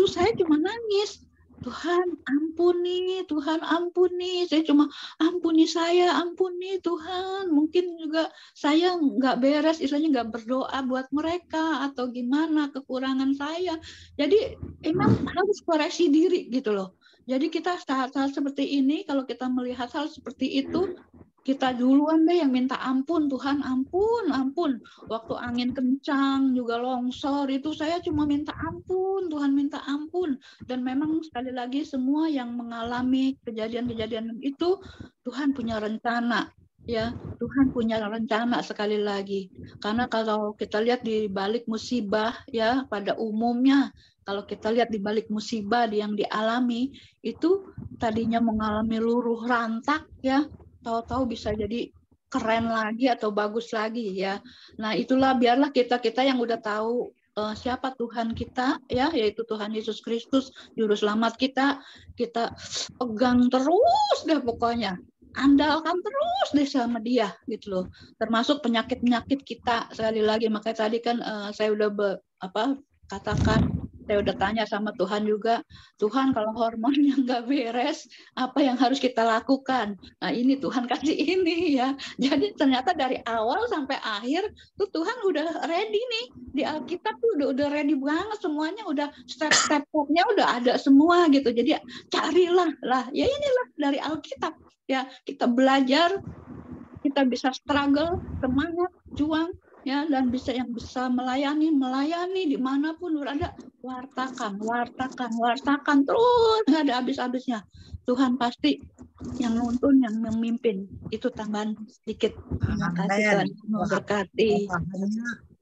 saya cuma nangis. Tuhan ampuni, Tuhan ampuni. Saya cuma ampuni Tuhan. Mungkin juga saya nggak beres, istilahnya nggak berdoa buat mereka atau gimana kekurangan saya. Jadi emang harus koreksi diri gitu loh. Jadi kita saat-saat seperti ini, kalau kita melihat hal seperti itu, kita duluan deh yang minta ampun, Tuhan ampun. Waktu angin kencang juga longsor itu saya cuma minta ampun, Tuhan minta ampun. Dan memang sekali lagi semua yang mengalami kejadian-kejadian itu Tuhan punya rencana. Ya, Tuhan punya rencana sekali lagi. Karena kalau kita lihat di balik musibah ya pada umumnya, kalau kita lihat di balik musibah yang dialami itu tadinya mengalami luruh rantak ya, tahu-tahu bisa jadi keren lagi atau bagus lagi ya. Nah, itulah biarlah kita-kita yang udah tahu siapa Tuhan kita ya, yaitu Tuhan Yesus Kristus juru selamat kita pegang terus deh pokoknya. Andalkan terus deh sama dia gitu loh, termasuk penyakit-penyakit kita sekali lagi. Makanya tadi kan saya udah katakan, saya udah tanya sama Tuhan juga, Tuhan kalau hormonnya nggak beres apa yang harus kita lakukan. Nah ini Tuhan kasih ini ya, jadi ternyata dari awal sampai akhir tuh Tuhan udah ready nih di Alkitab tuh udah ready banget semuanya, udah step-stepnya udah ada semua gitu. Jadi carilah lah ya, inilah dari Alkitab ya, kita belajar, kita bisa struggle, semangat, juang ya, dan bisa melayani dimanapun berada, wartakan terus, nggak ada habis-habisnya. Tuhan pasti yang nuntun, yang memimpin. Itu tambahan sedikit. Terima kasih Tuhan memberkati.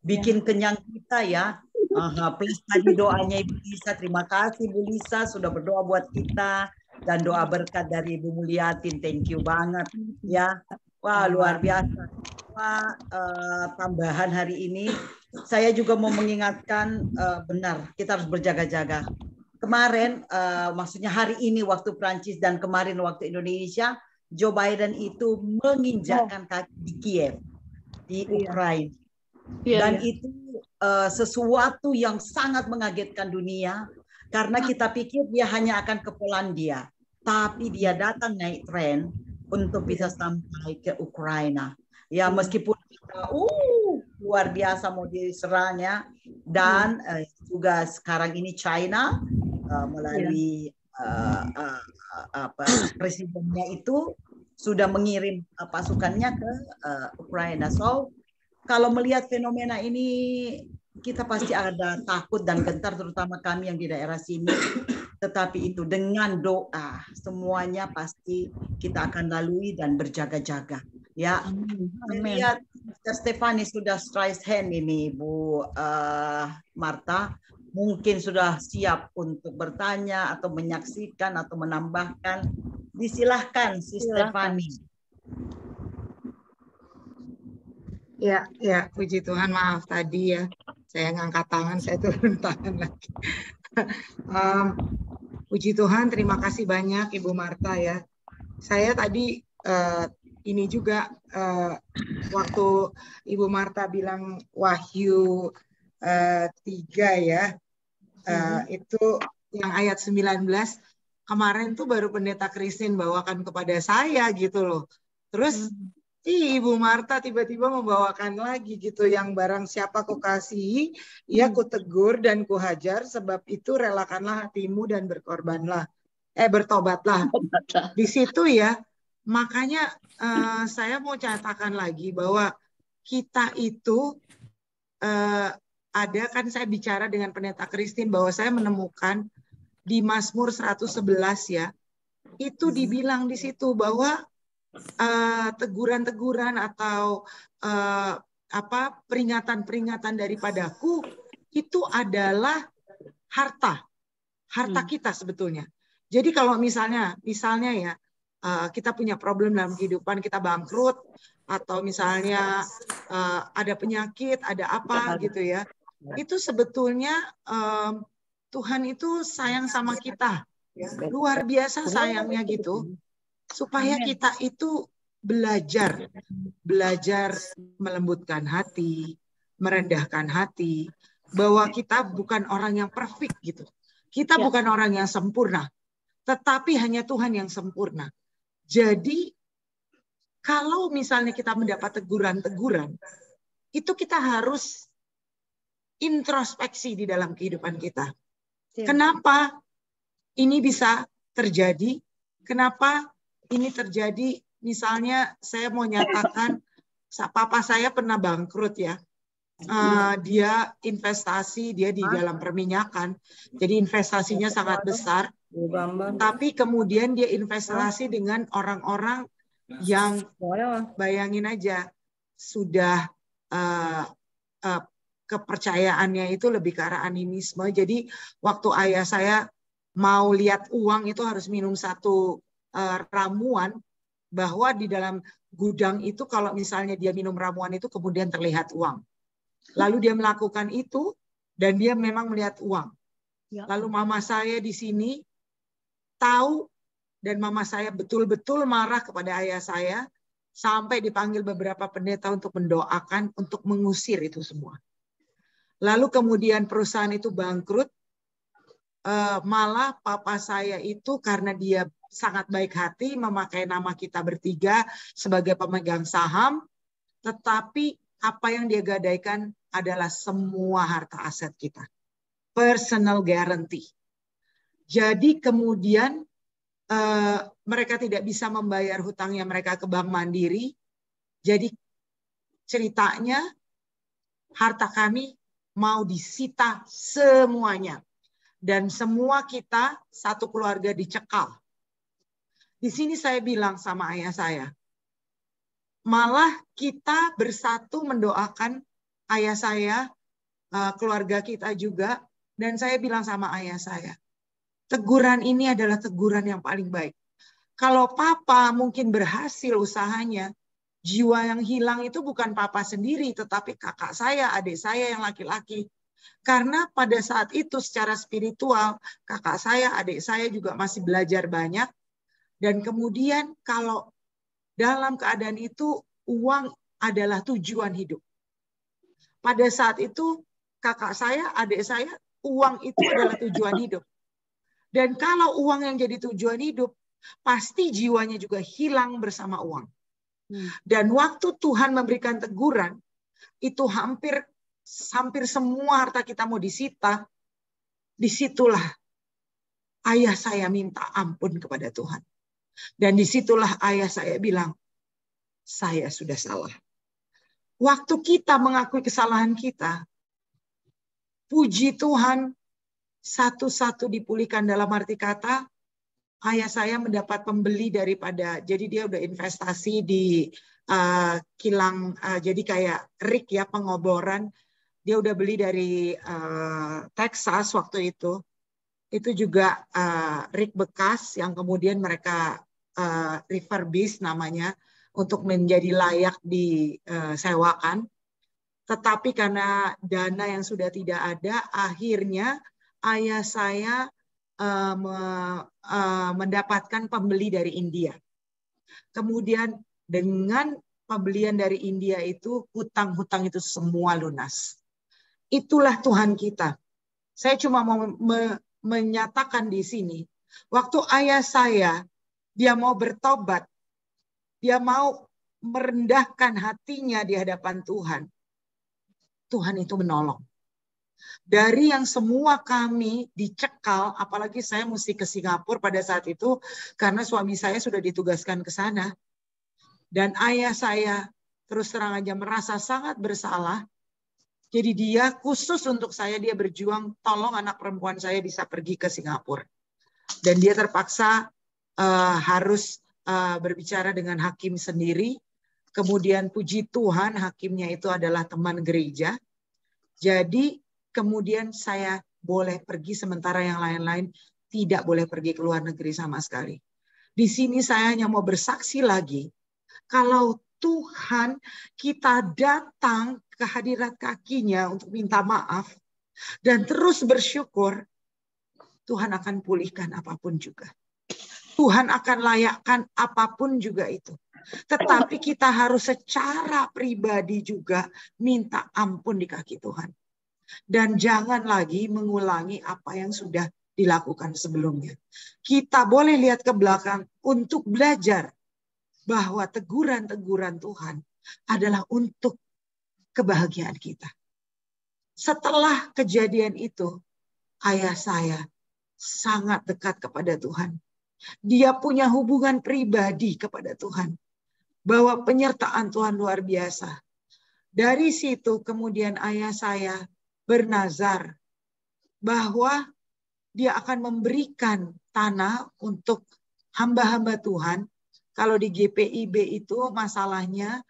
Bikin kenyang kita ya. Plus tadi doanya Ibu Lisa, terima kasih Bu Lisa sudah berdoa buat kita. Dan doa berkat dari Ibu Mulyatin, thank you banget ya. Wah luar biasa. Wah, tambahan hari ini saya juga mau mengingatkan, benar kita harus berjaga-jaga. Kemarin, maksudnya hari ini waktu Prancis dan kemarin waktu Indonesia, Joe Biden itu menginjakkan kaki di Kiev, di Ukraina. Dan itu sesuatu yang sangat mengagetkan dunia. Karena kita pikir dia hanya akan ke Polandia, tapi dia datang naik tren untuk bisa sampai ke Ukraina. Ya meskipun luar biasa mau diserangnya, dan juga sekarang ini China melalui presidennya itu sudah mengirim pasukannya ke Ukraina. So kalau melihat fenomena ini, kita pasti ada takut dan gentar, terutama kami yang di daerah sini. Tetapi itu dengan doa, semuanya pasti kita akan lalui dan berjaga-jaga. Ya, lihat Stefani sudah raise hand ini, Bu Marta. Mungkin sudah siap untuk bertanya atau menyaksikan atau menambahkan. Disilahkan, si Stefani. Ya, puji Tuhan, maaf tadi ya. Saya ngangkat tangan, saya turun tangan lagi. Puji Tuhan, terima kasih banyak Ibu Marta ya. Saya tadi ini juga waktu Ibu Marta bilang Wahyu 3 ya, itu yang ayat 19, kemarin tuh baru Pendeta Christine bawakan kepada saya gitu loh. Terus Ibu Marta tiba-tiba membawakan lagi gitu, yang barang siapa ku kasihi, ia ku tegur dan ku hajar, sebab itu relakanlah hatimu dan bertobatlah. Di situ ya, makanya saya mau catakan lagi bahwa kita itu ada, kan saya bicara dengan Pendeta Christine bahwa saya menemukan di Mazmur 111 ya, itu dibilang di situ bahwa teguran-teguran atau peringatan-peringatan daripadaku itu adalah harta kita sebetulnya. Jadi kalau misalnya ya kita punya problem dalam kehidupan, kita bangkrut atau misalnya ada penyakit, ada apa gitu ya, itu sebetulnya Tuhan itu sayang sama kita, luar biasa sayangnya gitu. Supaya kita itu belajar melembutkan hati, merendahkan hati, bahwa kita bukan orang yang perfect gitu. Kita bukan orang yang sempurna, tetapi hanya Tuhan yang sempurna. Jadi kalau misalnya kita mendapat teguran-teguran, itu kita harus introspeksi di dalam kehidupan kita. Kenapa ini bisa terjadi? Kenapa ini terjadi? Misalnya saya mau nyatakan, papa saya pernah bangkrut ya. Dia investasi, dia di dalam perminyakan, jadi investasinya sangat besar. Tapi kemudian dia investasi dengan orang-orang yang bayangin aja sudah kepercayaannya itu lebih ke arah animisme. Jadi waktu ayah saya mau lihat uang itu harus minum satu ramuan, bahwa di dalam gudang itu kalau misalnya dia minum ramuan itu kemudian terlihat uang. Lalu dia melakukan itu dan dia memang melihat uang. Lalu mama saya di sini tahu, dan mama saya betul-betul marah kepada ayah saya sampai dipanggil beberapa pendeta untuk mendoakan untuk mengusir itu semua. Lalu kemudian perusahaan itu bangkrut. Malah papa saya itu karena dia sangat baik hati memakai nama kita bertiga sebagai pemegang saham, tetapi apa yang dia gadaikan adalah semua harta aset kita. Personal guarantee. Jadi kemudian mereka tidak bisa membayar hutangnya mereka ke Bank Mandiri. Jadi ceritanya harta kami mau disita semuanya. Dan semua kita satu keluarga dicekal. Di sini saya bilang sama ayah saya, malah kita bersatu mendoakan ayah saya, keluarga kita juga. Dan saya bilang sama ayah saya, teguran ini adalah teguran yang paling baik. Kalau papa mungkin berhasil usahanya, jiwa yang hilang itu bukan papa sendiri, tetapi kakak saya, adik saya yang laki-laki. Karena pada saat itu secara spiritual, kakak saya, adik saya juga masih belajar banyak. Dan kemudian kalau dalam keadaan itu, uang adalah tujuan hidup. Pada saat itu, kakak saya, adik saya, uang itu adalah tujuan hidup. Dan kalau uang yang jadi tujuan hidup, pasti jiwanya juga hilang bersama uang. Dan waktu Tuhan memberikan teguran, itu hampir semua harta kita mau disita. Disitulah ayah saya minta ampun kepada Tuhan. Dan disitulah ayah saya bilang, saya sudah salah. Waktu kita mengakui kesalahan kita, puji Tuhan, satu-satu dipulihkan. Dalam arti kata, ayah saya mendapat pembeli daripada, jadi dia udah investasi di kilang, jadi kayak rig ya, pengoboran. Dia udah beli dari Texas waktu itu. Itu juga rig bekas yang kemudian mereka refurbish namanya untuk menjadi layak disewakan. Tetapi karena dana yang sudah tidak ada, akhirnya ayah saya mendapatkan pembeli dari India. Kemudian dengan pembelian dari India itu, hutang-hutang itu semua lunas. Itulah Tuhan kita. Saya cuma mau menyatakan di sini, waktu ayah saya, dia mau bertobat, dia mau merendahkan hatinya di hadapan Tuhan. Tuhan itu menolong. Dari yang semua kami dicekal, apalagi saya mesti ke Singapura pada saat itu, karena suami saya sudah ditugaskan ke sana. Dan ayah saya terus terang aja merasa sangat bersalah. Jadi dia khusus untuk saya, dia berjuang, tolong anak perempuan saya bisa pergi ke Singapura. Dan dia terpaksa harus berbicara dengan hakim sendiri. Kemudian puji Tuhan, hakimnya itu adalah teman gereja. Jadi kemudian saya boleh pergi, sementara yang lain-lain tidak boleh pergi ke luar negeri sama sekali. Di sini saya hanya mau bersaksi lagi, kalau Tuhan kita datang ke hadirat kakinya untuk minta maaf dan terus bersyukur, Tuhan akan pulihkan apapun juga. Tuhan akan layakkan apapun juga itu. Tetapi kita harus secara pribadi juga minta ampun di kaki Tuhan. Dan jangan lagi mengulangi apa yang sudah dilakukan sebelumnya. Kita boleh lihat ke belakang untuk belajar bahwa teguran-teguran Tuhan adalah untuk kebahagiaan kita. Setelah kejadian itu, ayah saya sangat dekat kepada Tuhan. Dia punya hubungan pribadi kepada Tuhan. Bahwa penyertaan Tuhan luar biasa. Dari situ kemudian ayah saya bernazar bahwa dia akan memberikan tanah untuk hamba-hamba Tuhan Kalau di GPIB itu masalahnya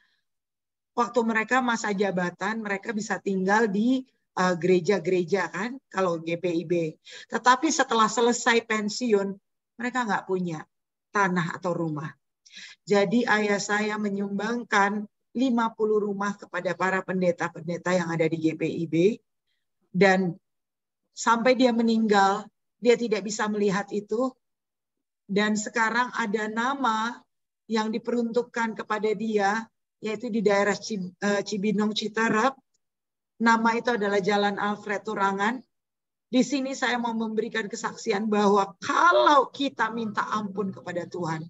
waktu mereka masa jabatan mereka bisa tinggal di gereja-gereja kan kalau GPIB. Tetapi setelah selesai pensiun mereka nggak punya tanah atau rumah. Jadi ayah saya menyumbangkan 50 rumah kepada para pendeta-pendeta yang ada di GPIB. Dan sampai dia meninggal, dia tidak bisa melihat itu. Dan sekarang ada nama yang diperuntukkan kepada dia, yaitu di daerah Cibinong, Citerep. Nama itu adalah Jalan Alfred Turangan. Di sini saya mau memberikan kesaksian bahwa kalau kita minta ampun kepada Tuhan,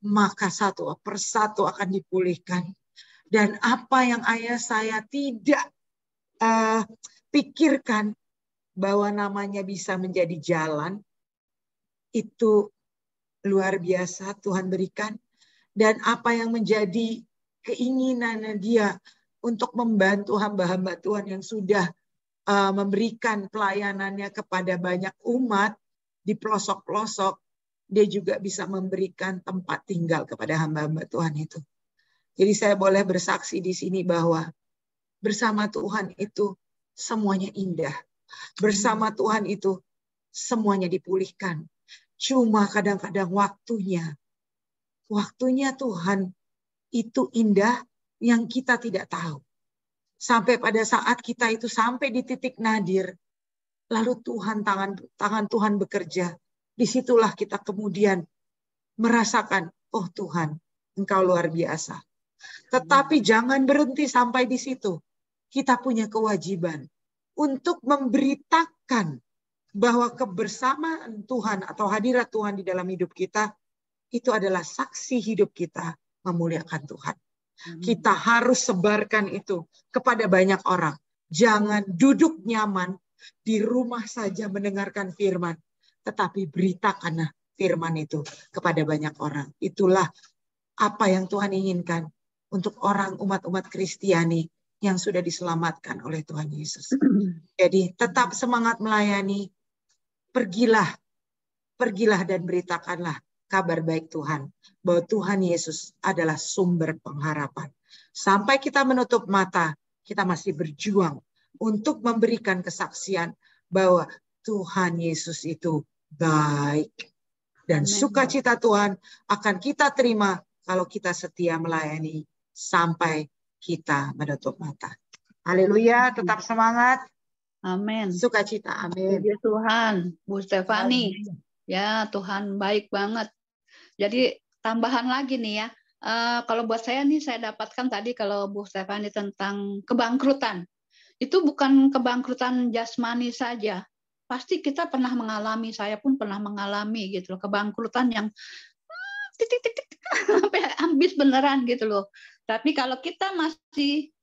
maka satu persatu akan dipulihkan. Dan apa yang ayah saya tidak pikirkan bahwa namanya bisa menjadi jalan, itu luar biasa Tuhan berikan. Dan apa yang menjadi keinginan dia untuk membantu hamba-hamba Tuhan yang sudah memberikan pelayanannya kepada banyak umat di pelosok-pelosok, dia juga bisa memberikan tempat tinggal kepada hamba-hamba Tuhan itu. Jadi saya boleh bersaksi di sini bahwa bersama Tuhan itu semuanya indah. Bersama Tuhan itu semuanya dipulihkan. Cuma kadang-kadang waktunya Tuhan itu indah yang kita tidak tahu. Sampai pada saat kita itu sampai di titik nadir, lalu tangan Tuhan bekerja. Disitulah kita kemudian merasakan, oh Tuhan, Engkau luar biasa. Tetapi jangan berhenti sampai di situ. Kita punya kewajiban untuk memberitakan bahwa kebersamaan Tuhan atau hadirat Tuhan di dalam hidup kita itu adalah saksi hidup kita memuliakan Tuhan. Kita harus sebarkan itu kepada banyak orang. Jangan duduk nyaman di rumah saja mendengarkan firman, tetapi beritakanlah firman itu kepada banyak orang. Itulah apa yang Tuhan inginkan untuk orang umat-umat Kristiani yang sudah diselamatkan oleh Tuhan Yesus. Jadi tetap semangat melayani, pergilah dan beritakanlah kabar baik Tuhan, bahwa Tuhan Yesus adalah sumber pengharapan. Sampai kita menutup mata, kita masih berjuang untuk memberikan kesaksian bahwa Tuhan Yesus itu baik. Dan sukacita Tuhan akan kita terima kalau kita setia melayani sampai kita menutup mata. Haleluya, tetap semangat. Amin. Sukacita, amin. Puji Tuhan, Bu Stefani. Ya, Tuhan baik banget. Jadi tambahan lagi nih ya. Kalau buat saya nih, saya dapatkan tadi kalau Bu Stefani tentang kebangkrutan. Itu bukan kebangkrutan jasmani saja. Pasti kita pernah mengalami, saya pun pernah mengalami gitu loh, kebangkrutan yang sampai habis beneran gitu loh. Tapi kalau kita masih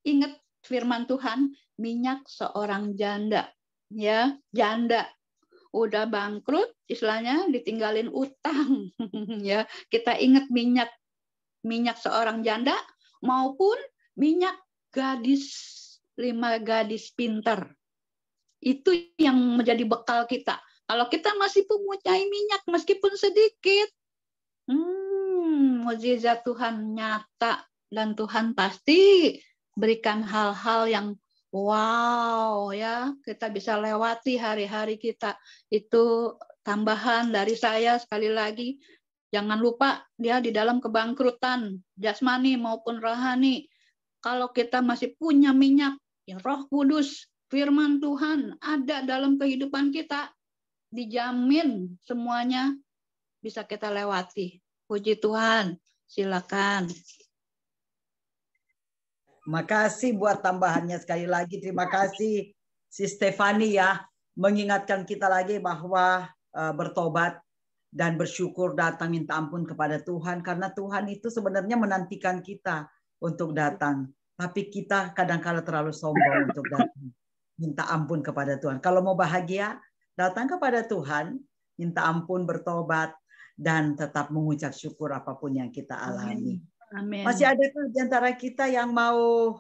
ingat firman Tuhan, minyak seorang janda, ya, janda udah bangkrut, istilahnya ditinggalin utang, ya. Kita ingat minyak seorang janda maupun minyak 5 gadis pintar. Itu yang menjadi bekal kita. Kalau kita masih mempunyai minyak meskipun sedikit, mukjizat Tuhan nyata dan Tuhan pasti berikan hal-hal yang wow ya, kita bisa lewati hari-hari kita. Itu tambahan dari saya sekali lagi. Jangan lupa dia di dalam kebangkrutan jasmani maupun rohani. Kalau kita masih punya minyak, ya Roh Kudus, firman Tuhan ada dalam kehidupan kita, dijamin semuanya bisa kita lewati. Puji Tuhan, silakan. Makasih buat tambahannya sekali lagi. Terima kasih si Stefani ya, mengingatkan kita lagi bahwa bertobat dan bersyukur, datang minta ampun kepada Tuhan, karena Tuhan itu sebenarnya menantikan kita untuk datang. Tapi kita kadang-kala terlalu sombong untuk datang minta ampun kepada Tuhan. Kalau mau bahagia, datang kepada Tuhan, minta ampun, bertobat, dan tetap mengucap syukur apapun yang kita alami. Amin. Masih ada tuh di antara kita yang mau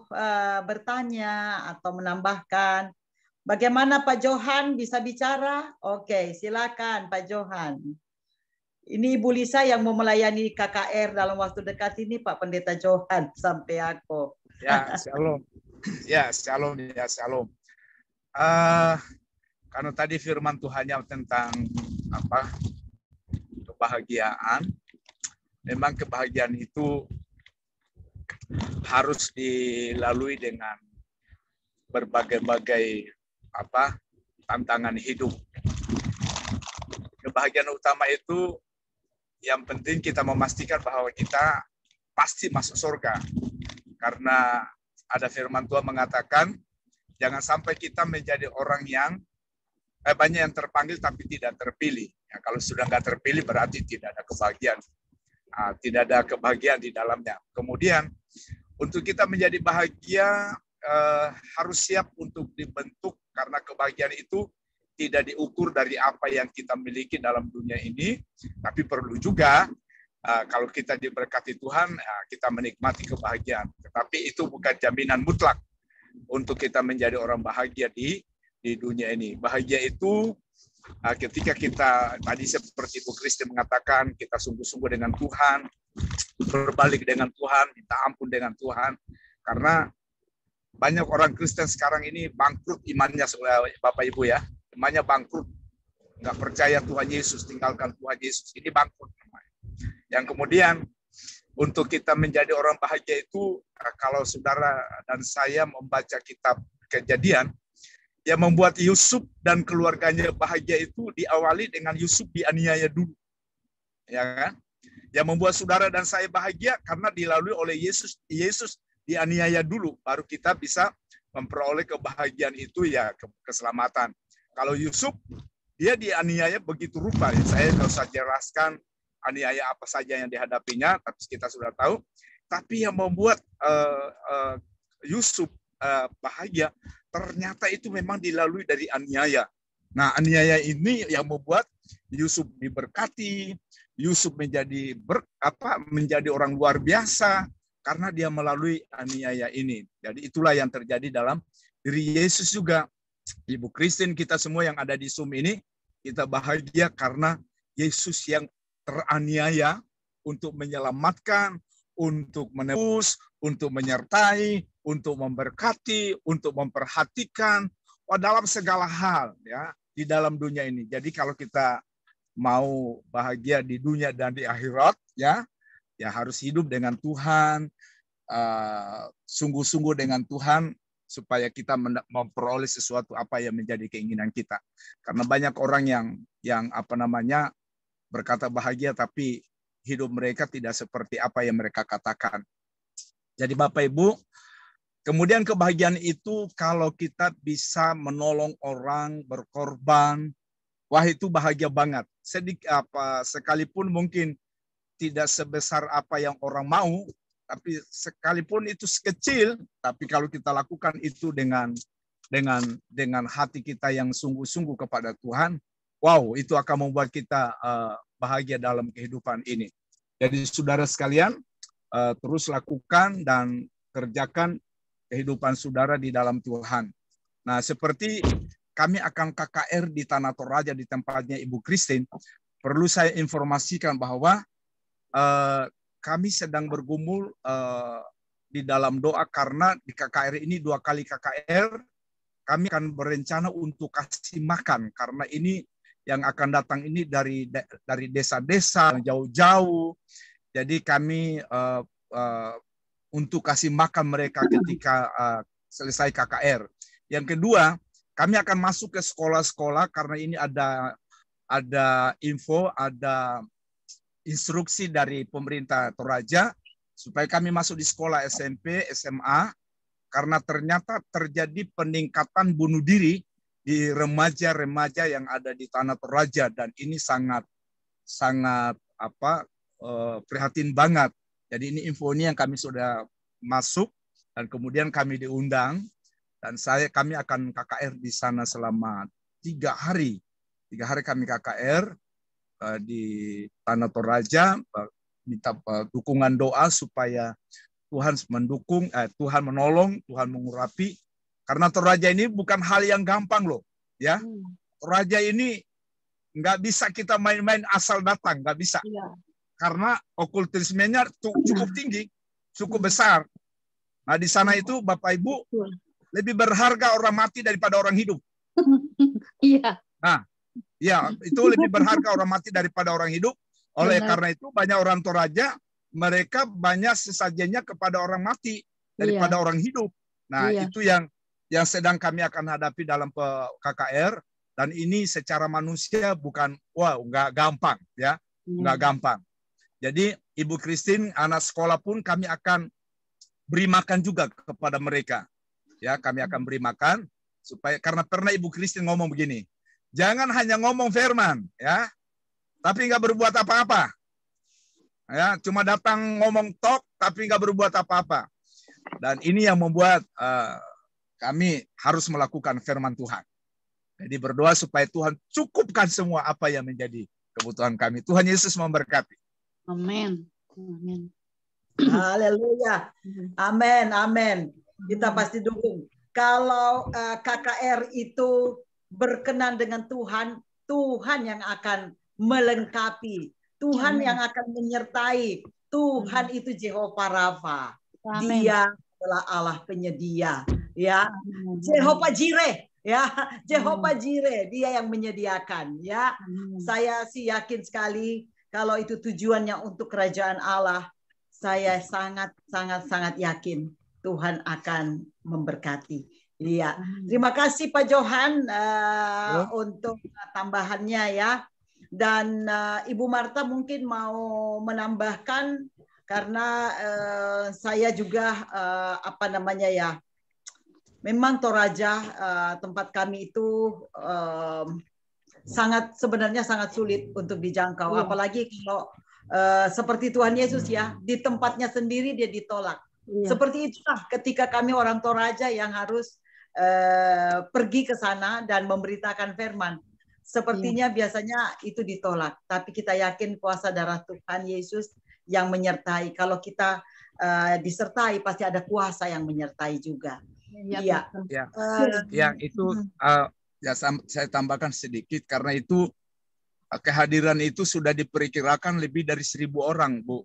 bertanya atau menambahkan. Bagaimana Pak Johan bisa bicara? Oke, silakan Pak Johan. Ini Ibu Lisa yang mau melayani KKR dalam waktu dekat ini, Pak Pendeta Johan sampai aku. Ya, shalom. Ya, shalom. Ya, shalom. Karena tadi firman Tuhannya tentang apa? Kebahagiaan. Memang kebahagiaan itu harus dilalui dengan berbagai-bagai apa? Tantangan hidup. Kebahagiaan utama itu yang penting kita memastikan bahwa kita pasti masuk surga. Karena ada firman Tuhan mengatakan, jangan sampai kita menjadi orang yang banyak yang terpanggil tapi tidak terpilih. Ya, kalau sudah nggak terpilih berarti tidak ada kebahagiaan. Tidak ada kebahagiaan di dalamnya. Kemudian untuk kita menjadi bahagia harus siap untuk dibentuk, karena kebahagiaan itu tidak diukur dari apa yang kita miliki dalam dunia ini, tapi perlu juga kalau kita diberkati Tuhan, kita menikmati kebahagiaan. Tetapi itu bukan jaminan mutlak untuk kita menjadi orang bahagia di dunia ini. Bahagia itu ketika kita, tadi seperti Ibu Kristi mengatakan, kita sungguh-sungguh dengan Tuhan, berbalik dengan Tuhan, minta ampun dengan Tuhan. Karena banyak orang Kristen sekarang ini bangkrut imannya, Bapak Ibu ya. Imannya bangkrut, nggak percaya Tuhan Yesus, tinggalkan Tuhan Yesus. Ini bangkrut. Yang kemudian untuk kita menjadi orang bahagia itu, kalau saudara dan saya membaca kitab Kejadian, yang membuat Yusuf dan keluarganya bahagia itu diawali dengan Yusuf dianiaya dulu, ya kan? Yang membuat saudara dan saya bahagia karena dilalui oleh Yesus. Yesus dianiaya dulu, baru kita bisa memperoleh kebahagiaan itu, ya keselamatan. Kalau Yusuf, dia dianiaya begitu rupa. Saya nggak usah jelaskan aniaya apa saja yang dihadapinya, tapi kita sudah tahu. Tapi yang membuat Yusuf bahagia, ternyata itu memang dilalui dari aniaya. Nah, aniaya ini yang membuat Yusuf diberkati, Yusuf menjadi menjadi orang luar biasa karena dia melalui aniaya ini. Jadi itulah yang terjadi dalam diri Yesus juga. Ibu Kristin, kita semua yang ada di Zoom ini, kita bahagia karena Yesus yang teraniaya untuk menyelamatkan, untuk menebus, untuk menyertai, untuk memberkati, untuk memperhatikan, dalam segala hal ya di dalam dunia ini. Jadi kalau kita mau bahagia di dunia dan di akhirat, ya harus hidup dengan Tuhan, sungguh-sungguh dengan Tuhan, supaya kita memperoleh sesuatu apa yang menjadi keinginan kita. Karena banyak orang yang berkata bahagia, tapi hidup mereka tidak seperti apa yang mereka katakan. Jadi Bapak Ibu, kemudian kebahagiaan itu kalau kita bisa menolong orang, berkorban, wah itu bahagia banget. Sekalipun mungkin tidak sebesar apa yang orang mau, tapi sekalipun itu kecil, tapi kalau kita lakukan itu dengan hati kita yang sungguh-sungguh kepada Tuhan, wow, itu akan membuat kita bahagia dalam kehidupan ini. Jadi saudara sekalian, terus lakukan dan kerjakan kehidupan saudara di dalam Tuhan. Nah, seperti kami akan KKR di Tanah Toraja di tempatnya Ibu Kristin, perlu saya informasikan bahwa kami sedang bergumul di dalam doa, karena di KKR ini 2 kali KKR, kami akan berencana untuk kasih makan, karena ini yang akan datang ini dari desa-desa jauh-jauh. Jadi kami untuk kasih makan mereka ketika selesai KKR. Yang kedua, kami akan masuk ke sekolah-sekolah, karena ini ada info, ada instruksi dari pemerintah Toraja supaya kami masuk di sekolah SMP, SMA, karena ternyata terjadi peningkatan bunuh diri di remaja-remaja yang ada di Tanah Toraja, dan ini sangat prihatin banget. Jadi ini info ini yang kami sudah masuk, dan kemudian kami diundang, dan kami akan KKR di sana selama 3 hari. 3 hari kami KKR di Tanah Toraja, minta dukungan doa supaya Tuhan mendukung, Tuhan menolong, Tuhan mengurapi. Karena Toraja ini bukan hal yang gampang loh, ya. Toraja ini nggak bisa kita main-main asal datang, nggak bisa. Karena okultismenya cukup tinggi, cukup besar. Nah di sana itu Bapak Ibu lebih berharga orang mati daripada orang hidup. Iya. Nah, ya itu lebih berharga orang mati daripada orang hidup. Oleh karena itu banyak orang Toraja mereka banyak sesajennya kepada orang mati daripada orang hidup. Nah itu yang sedang kami akan hadapi dalam KKR, dan ini secara manusia bukan nggak gampang ya, nggak gampang. Jadi Ibu Christine, anak sekolah pun kami akan beri makan juga kepada mereka. Ya, kami akan beri makan supaya, karena pernah Ibu Christine ngomong begini, jangan hanya ngomong firman, ya, tapi nggak berbuat apa-apa. Ya, cuma datang ngomong talk tapi nggak berbuat apa-apa. Dan ini yang membuat kami harus melakukan firman Tuhan. Jadi berdoa supaya Tuhan cukupkan semua apa yang menjadi kebutuhan kami. Tuhan Yesus memberkati. Amin. Amin. Haleluya. Amin. Amin. Kita pasti dukung. Kalau KKR itu berkenan dengan Tuhan, Tuhan yang akan melengkapi, Tuhan yang akan menyertai. Tuhan itu Jehovah Rafa. Dia adalah Allah penyedia, ya. Jehovah Jireh, ya. Jehovah Jireh, dia yang menyediakan, ya. Saya sih yakin sekali kalau itu tujuannya untuk kerajaan Allah, saya sangat yakin Tuhan akan memberkati. Iya. Terima kasih Pak Johan untuk tambahannya ya. Dan Ibu Marta mungkin mau menambahkan, karena saya juga memang Toraja tempat kami itu sebenarnya sangat sulit untuk dijangkau, apalagi kalau seperti Tuhan Yesus ya, di tempatnya sendiri dia ditolak. Seperti itulah ketika kami orang Toraja yang harus pergi ke sana dan memberitakan firman. Sepertinya biasanya itu ditolak, tapi kita yakin kuasa darah Tuhan Yesus yang menyertai. Kalau kita disertai, pasti ada kuasa yang menyertai juga. Iya. Yang itu ya saya tambahkan sedikit, karena itu kehadiran itu sudah diperkirakan lebih dari 1.000 orang, Bu.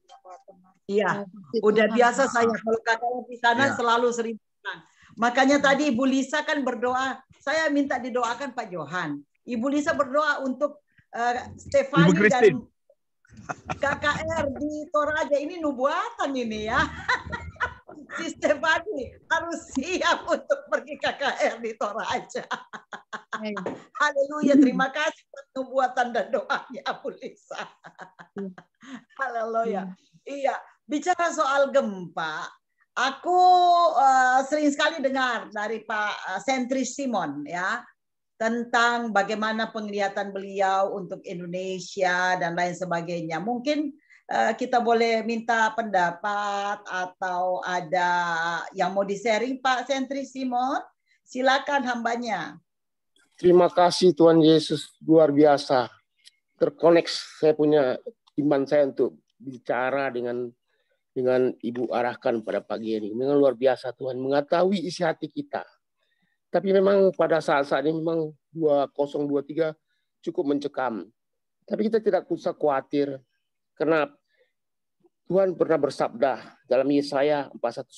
Iya, udah biasa saya kalau kakak di sana selalu 1.000 orang. Makanya tadi Ibu Lisa kan berdoa, saya minta didoakan Pak Johan. Ibu Lisa berdoa untuk Stefani dan KKR di Toraja. Ini nubuatan ini ya. Si Stefani harus siap untuk pergi KKR di Toraja. Haleluya, terima kasih buat nubuatan dan doanya Bu Lisa. Haleluya. Iya, bicara soal gempa, aku sering sekali dengar dari Pak Sentris Simon ya, tentang bagaimana penglihatan beliau untuk Indonesia dan lain sebagainya. Mungkin kita boleh minta pendapat atau ada yang mau di-sharing Pak Sentris Simon? Silakan hambanya. Terima kasih Tuhan Yesus, luar biasa. Terkoneksi saya punya iman saya untuk bicara dengan Ibu arahkan pada pagi ini. Memang luar biasa Tuhan mengetahui isi hati kita. Tapi memang pada saat-saat ini memang 2023 cukup mencekam. Tapi kita tidak usah khawatir, karena Tuhan pernah bersabda dalam Yesaya 41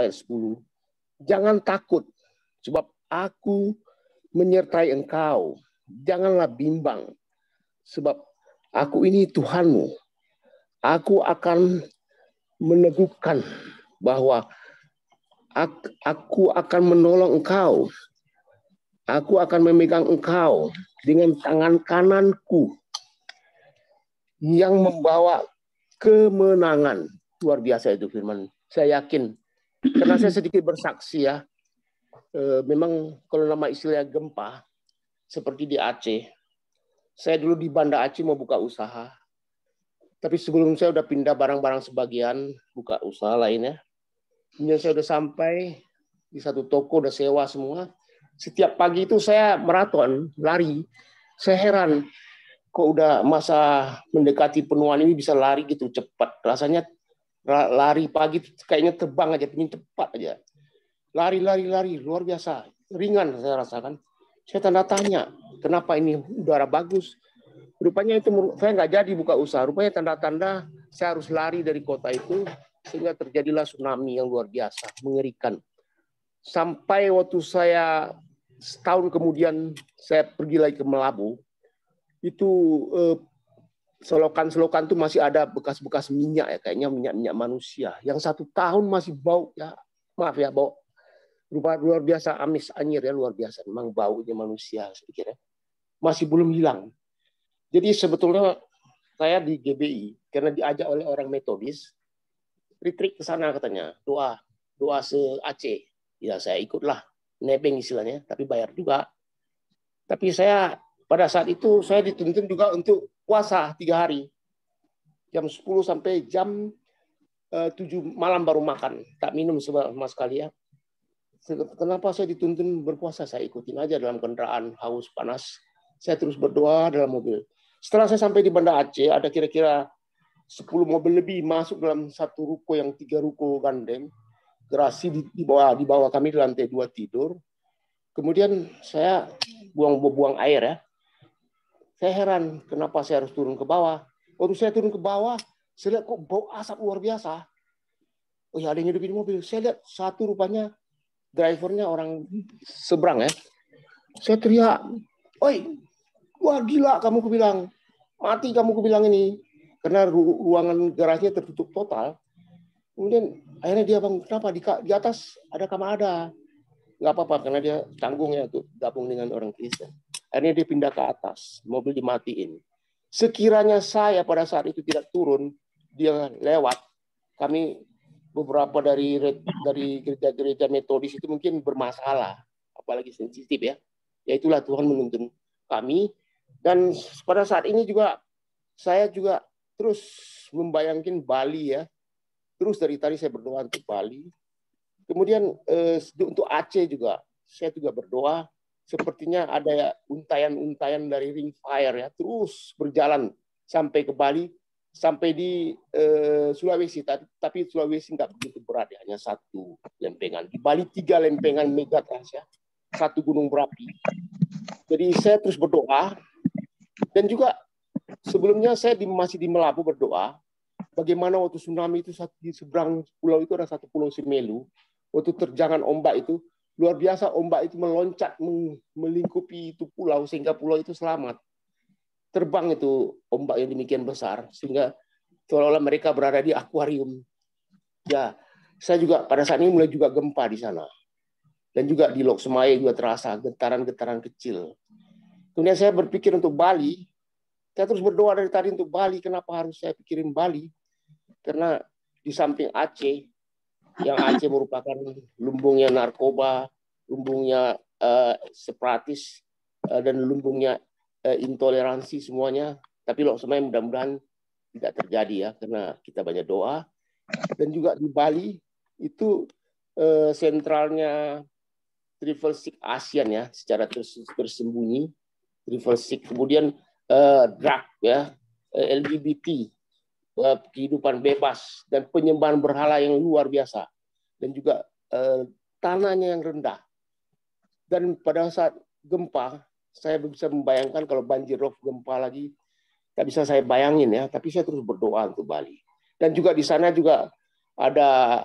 ayat 10. Jangan takut, sebab aku menyertai engkau. Janganlah bimbang, sebab aku ini Tuhanmu. Aku akan meneguhkan bahwa aku akan menolong engkau. Aku akan memegang engkau dengan tangan kananku yang membawa kemenangan. Luar biasa itu firman. Saya yakin, karena saya sedikit bersaksi ya. Memang kalau nama istilah gempa, seperti di Aceh. Saya dulu di Banda Aceh mau buka usaha. Tapi sebelum saya udah pindah barang-barang sebagian, buka usaha lainnya. Kemudian saya udah sampai di satu toko, udah sewa semua. Setiap pagi itu saya maraton, lari. Saya heran, kok udah masa mendekati penuaan ini bisa lari gitu cepat. Rasanya lari pagi kayaknya terbang aja, pengen cepat aja. Lari, luar biasa. Ringan saya rasakan. Saya tanda tanya, kenapa ini udara bagus? Rupanya itu saya nggak jadi buka usaha. Rupanya tanda-tanda saya harus lari dari kota itu, sehingga terjadilah tsunami yang luar biasa, mengerikan. Sampai waktu saya setahun kemudian saya pergi lagi ke Melabu, itu selokan-selokan itu masih ada bekas-bekas minyak ya, kayaknya minyak manusia. Yang 1 tahun masih bau ya, maaf ya, bau luar biasa, amis anyir ya, luar biasa. Memang baunya manusia saya pikir ya. Masih belum hilang. Jadi sebetulnya saya di GBI karena diajak oleh orang Metodis, retreat ke sana katanya, doa se-Aceh. Ya saya ikutlah, nebeng istilahnya, tapi bayar juga. Tapi saya pada saat itu saya dituntun juga untuk puasa 3 hari. Jam 10 sampai jam 7 malam baru makan. Tak minum sama sekali ya. Kenapa saya dituntun berpuasa? Saya ikutin aja dalam kendaraan, haus, panas. Saya terus berdoa dalam mobil. Setelah saya sampai di Banda Aceh, ada kira-kira 10 mobil lebih masuk dalam satu ruko yang 3 ruko gandeng. Gerasi di bawah kami di lantai 2 tidur. Kemudian saya buang air ya. Saya heran kenapa saya harus turun ke bawah. Waktu saya turun ke bawah, saya lihat kok bau asap luar biasa. Oh ya, ada yang hidup di mobil. Saya lihat satu rupanya drivernya orang seberang ya. Saya teriak, "Oi, wah gila kamu," kubilang. "Mati kamu," kubilang ini. Karena ruangan garasinya tertutup total. Kemudian akhirnya dia bilang, "Kenapa di atas ada kamar ada?" Nggak apa-apa karena dia tanggung ya untuk gabung dengan orang Kristen. Akhirnya dia pindah ke atas, mobil dimatiin. Sekiranya saya pada saat itu tidak turun, dia lewat. Kami beberapa dari gereja-gereja Metodis itu mungkin bermasalah, apalagi sensitif ya. Ya itulah Tuhan menuntun kami. Dan pada saat ini juga saya juga terus membayangkan Bali ya. Terus dari tadi saya berdoa untuk Bali. Kemudian untuk Aceh juga saya juga berdoa. Sepertinya ada untayan-untayan dari ring fire ya, terus berjalan sampai ke Bali. Sampai di Sulawesi, tapi Sulawesi nggak begitu berat ya, hanya 1 lempengan. Di Bali 3 lempengan megatrans ya, 1 gunung berapi. Jadi saya terus berdoa, dan juga sebelumnya saya masih di Melabu berdoa, bagaimana waktu tsunami itu di seberang pulau itu ada 1 pulau Simelu, waktu terjangan ombak itu, luar biasa ombak itu meloncat melingkupi itu pulau, sehingga pulau itu selamat. Terbang itu ombak yang demikian besar sehingga seolah-olah mereka berada di akuarium. Ya, saya juga pada saat ini mulai juga gempa di sana. Dan juga di Lok Semaya juga terasa getaran-getaran kecil. Kemudian saya berpikir untuk Bali. Saya terus berdoa dari tadi untuk Bali. Kenapa harus saya pikirin Bali? Karena di samping Aceh, yang Aceh merupakan lumbungnya narkoba, lumbungnya separatis, dan lumbungnya intoleransi semuanya, tapi Lok Semaya mudah-mudahan tidak terjadi ya, karena kita banyak doa. Dan juga di Bali itu sentralnya Triple Six ASEAN ya, secara tersembunyi Triple Six. Kemudian drug ya, LGBT, kehidupan bebas dan penyembahan berhala yang luar biasa, dan juga tanahnya yang rendah. Dan pada saat gempa saya bisa membayangkan kalau banjir rob gempa lagi, tak bisa saya bayangin ya. Tapi saya terus berdoa untuk Bali. Dan juga di sana juga ada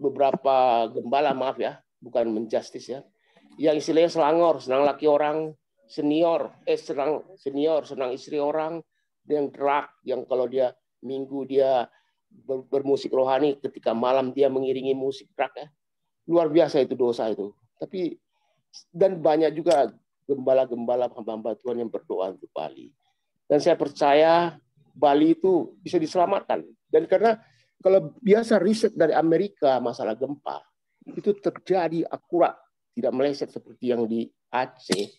beberapa gembala, maaf ya, bukan menjustis ya, yang istilahnya selangor, senang laki orang, senang istri orang, yang drug, yang kalau dia minggu dia bermusik rohani, ketika malam dia mengiringi musik drug ya. Luar biasa itu dosa itu. Tapi dan banyak juga gembala-gembala hamba Tuhan yang berdoa untuk Bali. Dan saya percaya Bali itu bisa diselamatkan. Dan karena kalau biasa riset dari Amerika masalah gempa, itu terjadi akurat, tidak meleset seperti yang di Aceh.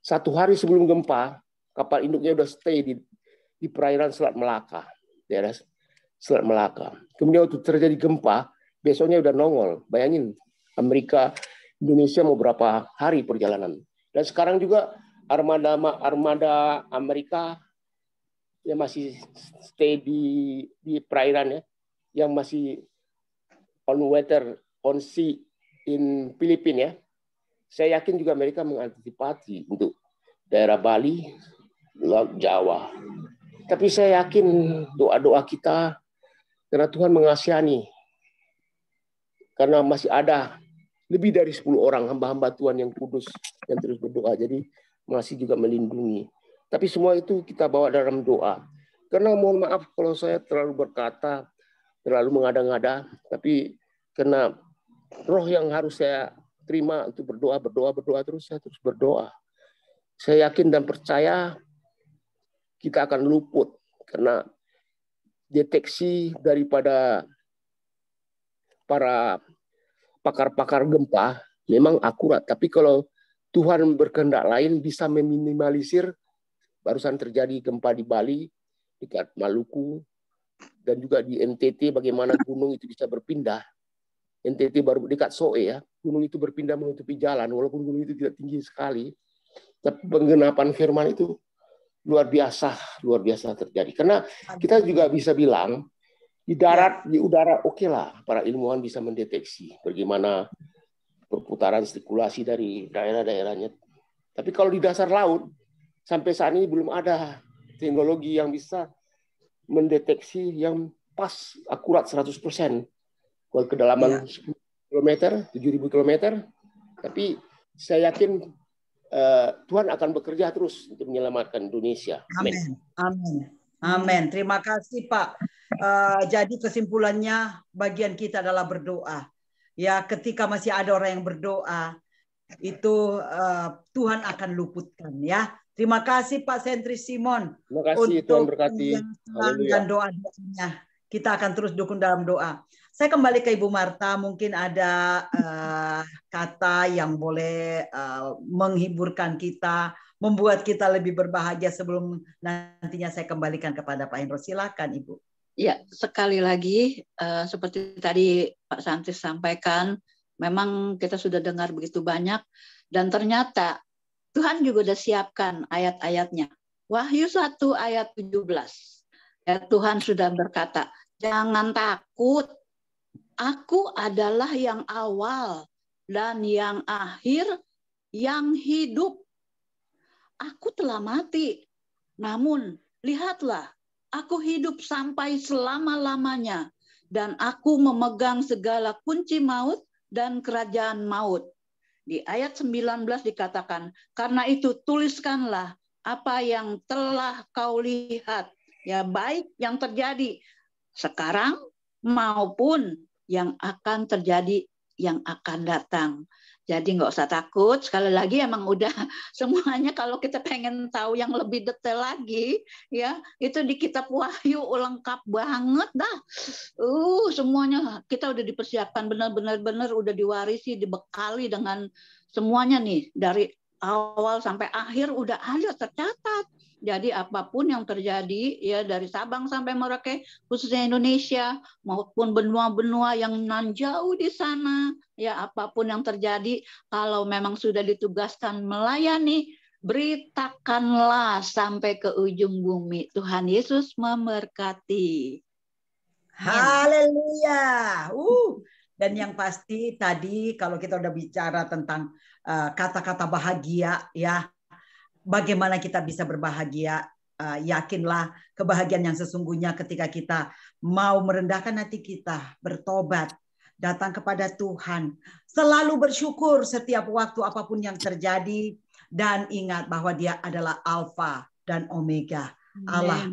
1 hari sebelum gempa, kapal induknya udah stay di perairan Selat Melaka. Daerah Selat Melaka. Kemudian waktu terjadi gempa, besoknya udah nongol. Bayangin, Amerika, Indonesia mau berapa hari perjalanan. Dan sekarang juga armada Amerika yang masih stay di perairan ya, yang masih on sea in Filipina ya. Saya yakin juga mereka mengantisipasi untuk daerah Bali, Laut Jawa. Tapi saya yakin doa-doa kita, karena Tuhan mengasihani, karena masih ada lebih dari 10 orang hamba-hamba Tuhan yang kudus yang terus berdoa. Jadi masih juga melindungi. Tapi semua itu kita bawa dalam doa. Karena mohon maaf kalau saya terlalu berkata, terlalu mengada-ngada, tapi karena roh yang harus saya terima untuk berdoa terus, saya terus berdoa. Saya yakin dan percaya kita akan luput karena deteksi daripada para pakar-pakar gempa memang akurat. Tapi kalau Tuhan berkehendak lain bisa meminimalisir, barusan terjadi gempa di Bali, dekat Maluku, dan juga di NTT bagaimana gunung itu bisa berpindah. NTT baru dekat Soe ya, gunung itu berpindah menutupi jalan, walaupun gunung itu tidak tinggi sekali. Tapi penggenapan firman itu luar biasa terjadi. Karena kita juga bisa bilang di darat, di udara oke lah, para ilmuwan bisa mendeteksi bagaimana perputaran sirkulasi dari daerah-daerahnya. Tapi kalau di dasar laut, sampai saat ini belum ada teknologi yang bisa mendeteksi yang pas, akurat 100%. Kalau kedalaman 10 km, 7.000 km, tapi saya yakin Tuhan akan bekerja terus untuk menyelamatkan Indonesia. Amin. Amin. Amin. Terima kasih Pak. Jadi kesimpulannya bagian kita adalah berdoa. Ya, ketika masih ada orang yang berdoa, itu Tuhan akan luputkan ya. Terima kasih Pak Sentri Simon. Terima kasih, Tuhan berkati. Dan doa-doanya. Kita akan terus dukung dalam doa. Saya kembali ke Ibu Marta, mungkin ada kata yang boleh menghiburkan kita, membuat kita lebih berbahagia sebelum nantinya saya kembalikan kepada Pak Hendro. Silakan Ibu. Ya, sekali lagi seperti tadi Pak Santri sampaikan, memang kita sudah dengar begitu banyak, dan ternyata Tuhan juga sudah siapkan ayat-ayatnya. Wahyu 1 ayat 17. Ya, Tuhan sudah berkata, jangan takut. Aku adalah yang awal dan yang akhir, yang hidup. Aku telah mati, namun lihatlah, aku hidup sampai selama-lamanya, dan aku memegang segala kunci maut dan kerajaan maut. Di ayat 19 dikatakan, karena itu tuliskanlah apa yang telah kau lihat, ya baik yang terjadi sekarang maupun yang akan terjadi, yang akan datang. Jadi nggak usah takut. Sekali lagi emang udah semuanya, kalau kita pengen tahu yang lebih detail lagi, ya itu di Kitab Wahyu lengkap banget dah. Semuanya kita udah dipersiapkan benar-benar udah diwarisi, dibekali dengan semuanya nih, dari awal sampai akhir udah ada tercatat. Jadi apapun yang terjadi ya dari Sabang sampai Merauke, khususnya Indonesia maupun benua-benua yang nan jauh di sana, ya apapun yang terjadi, kalau memang sudah ditugaskan melayani, beritakanlah sampai ke ujung bumi. Tuhan Yesus memberkati. Haleluya. Dan yang pasti tadi kalau kita udah bicara tentang kata-kata bahagia ya, bagaimana kita bisa berbahagia, yakinlah kebahagiaan yang sesungguhnya ketika kita mau merendahkan hati kita, bertobat, datang kepada Tuhan, selalu bersyukur setiap waktu apapun yang terjadi, dan ingat bahwa Dia adalah Alfa dan Omega. Allah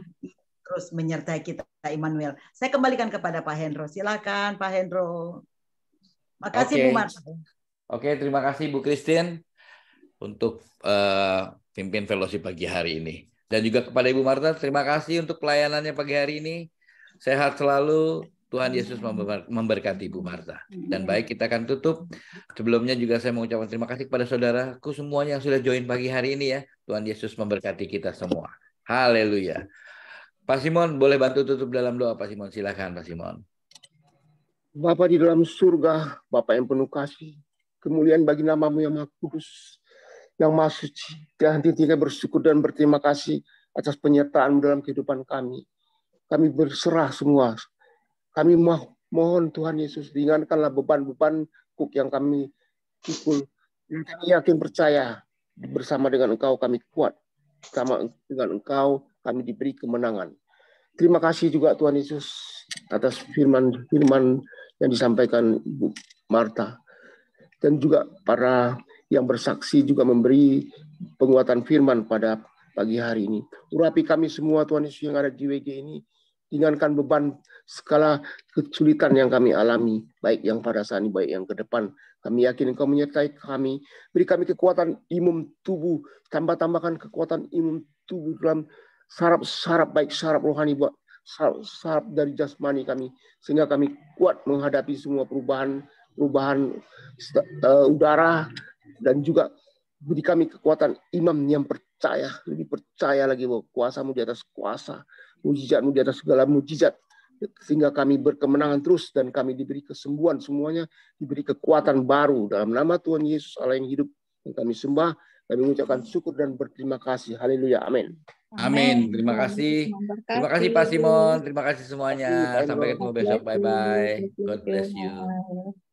terus menyertai kita, Immanuel. Saya kembalikan kepada Pak Hendro. Silakan Pak Hendro. Makasih Bu Marta. Oke, terima kasih Bu Christine untuk pimpin fellowship pagi hari ini. Dan juga kepada Ibu Marta, terima kasih untuk pelayanannya pagi hari ini. Sehat selalu, Tuhan Yesus memberkati Ibu Marta. Dan baik, kita akan tutup. Sebelumnya juga saya mengucapkan terima kasih kepada saudaraku semuanya yang sudah join pagi hari ini ya. Tuhan Yesus memberkati kita semua. Haleluya. Pak Simon, boleh bantu tutup dalam doa Pak Simon? Silakan Pak Simon. Bapa di dalam surga, Bapa yang penuh kasih, kemuliaan bagi nama-Mu yang Maha Kudus, yang Maha Suci. Dan henti-hentinya bersyukur dan berterima kasih atas penyertaan dalam kehidupan kami. Kami berserah semua. Kami mohon Tuhan Yesus, ringankanlah beban-beban yang kami pikul. Dan kami yakin percaya bersama dengan Engkau kami kuat. Bersama dengan Engkau kami diberi kemenangan. Terima kasih juga Tuhan Yesus atas firman yang disampaikan Ibu Marta. Dan juga para yang bersaksi juga memberi penguatan firman pada pagi hari ini. Urapi kami semua Tuhan Yesus yang ada di WG ini. Ringankan beban segala kesulitan yang kami alami. Baik yang pada saat ini, baik yang ke depan. Kami yakin Engkau menyertai kami. Beri kami kekuatan imun tubuh. Tambahkan kekuatan imun tubuh dalam saraf baik saraf rohani buat saraf dari jasmani kami. Sehingga kami kuat menghadapi semua perubahan udara. Dan juga beri kami kekuatan iman yang percaya. Lebih percaya lagi bahwa kuasamu di atas kuasa. Mujizatmu di atas segala mujizat. Sehingga kami berkemenangan terus dan kami diberi kesembuhan semuanya, diberi kekuatan baru dalam nama Tuhan Yesus Allah yang hidup yang kami sembah. Kami mengucapkan syukur dan berterima kasih. Haleluya. Amin. Amin. Terima kasih. Terima kasih Pak Simon. Terima kasih semuanya. Sampai ketemu besok. Bye-bye. God bless you.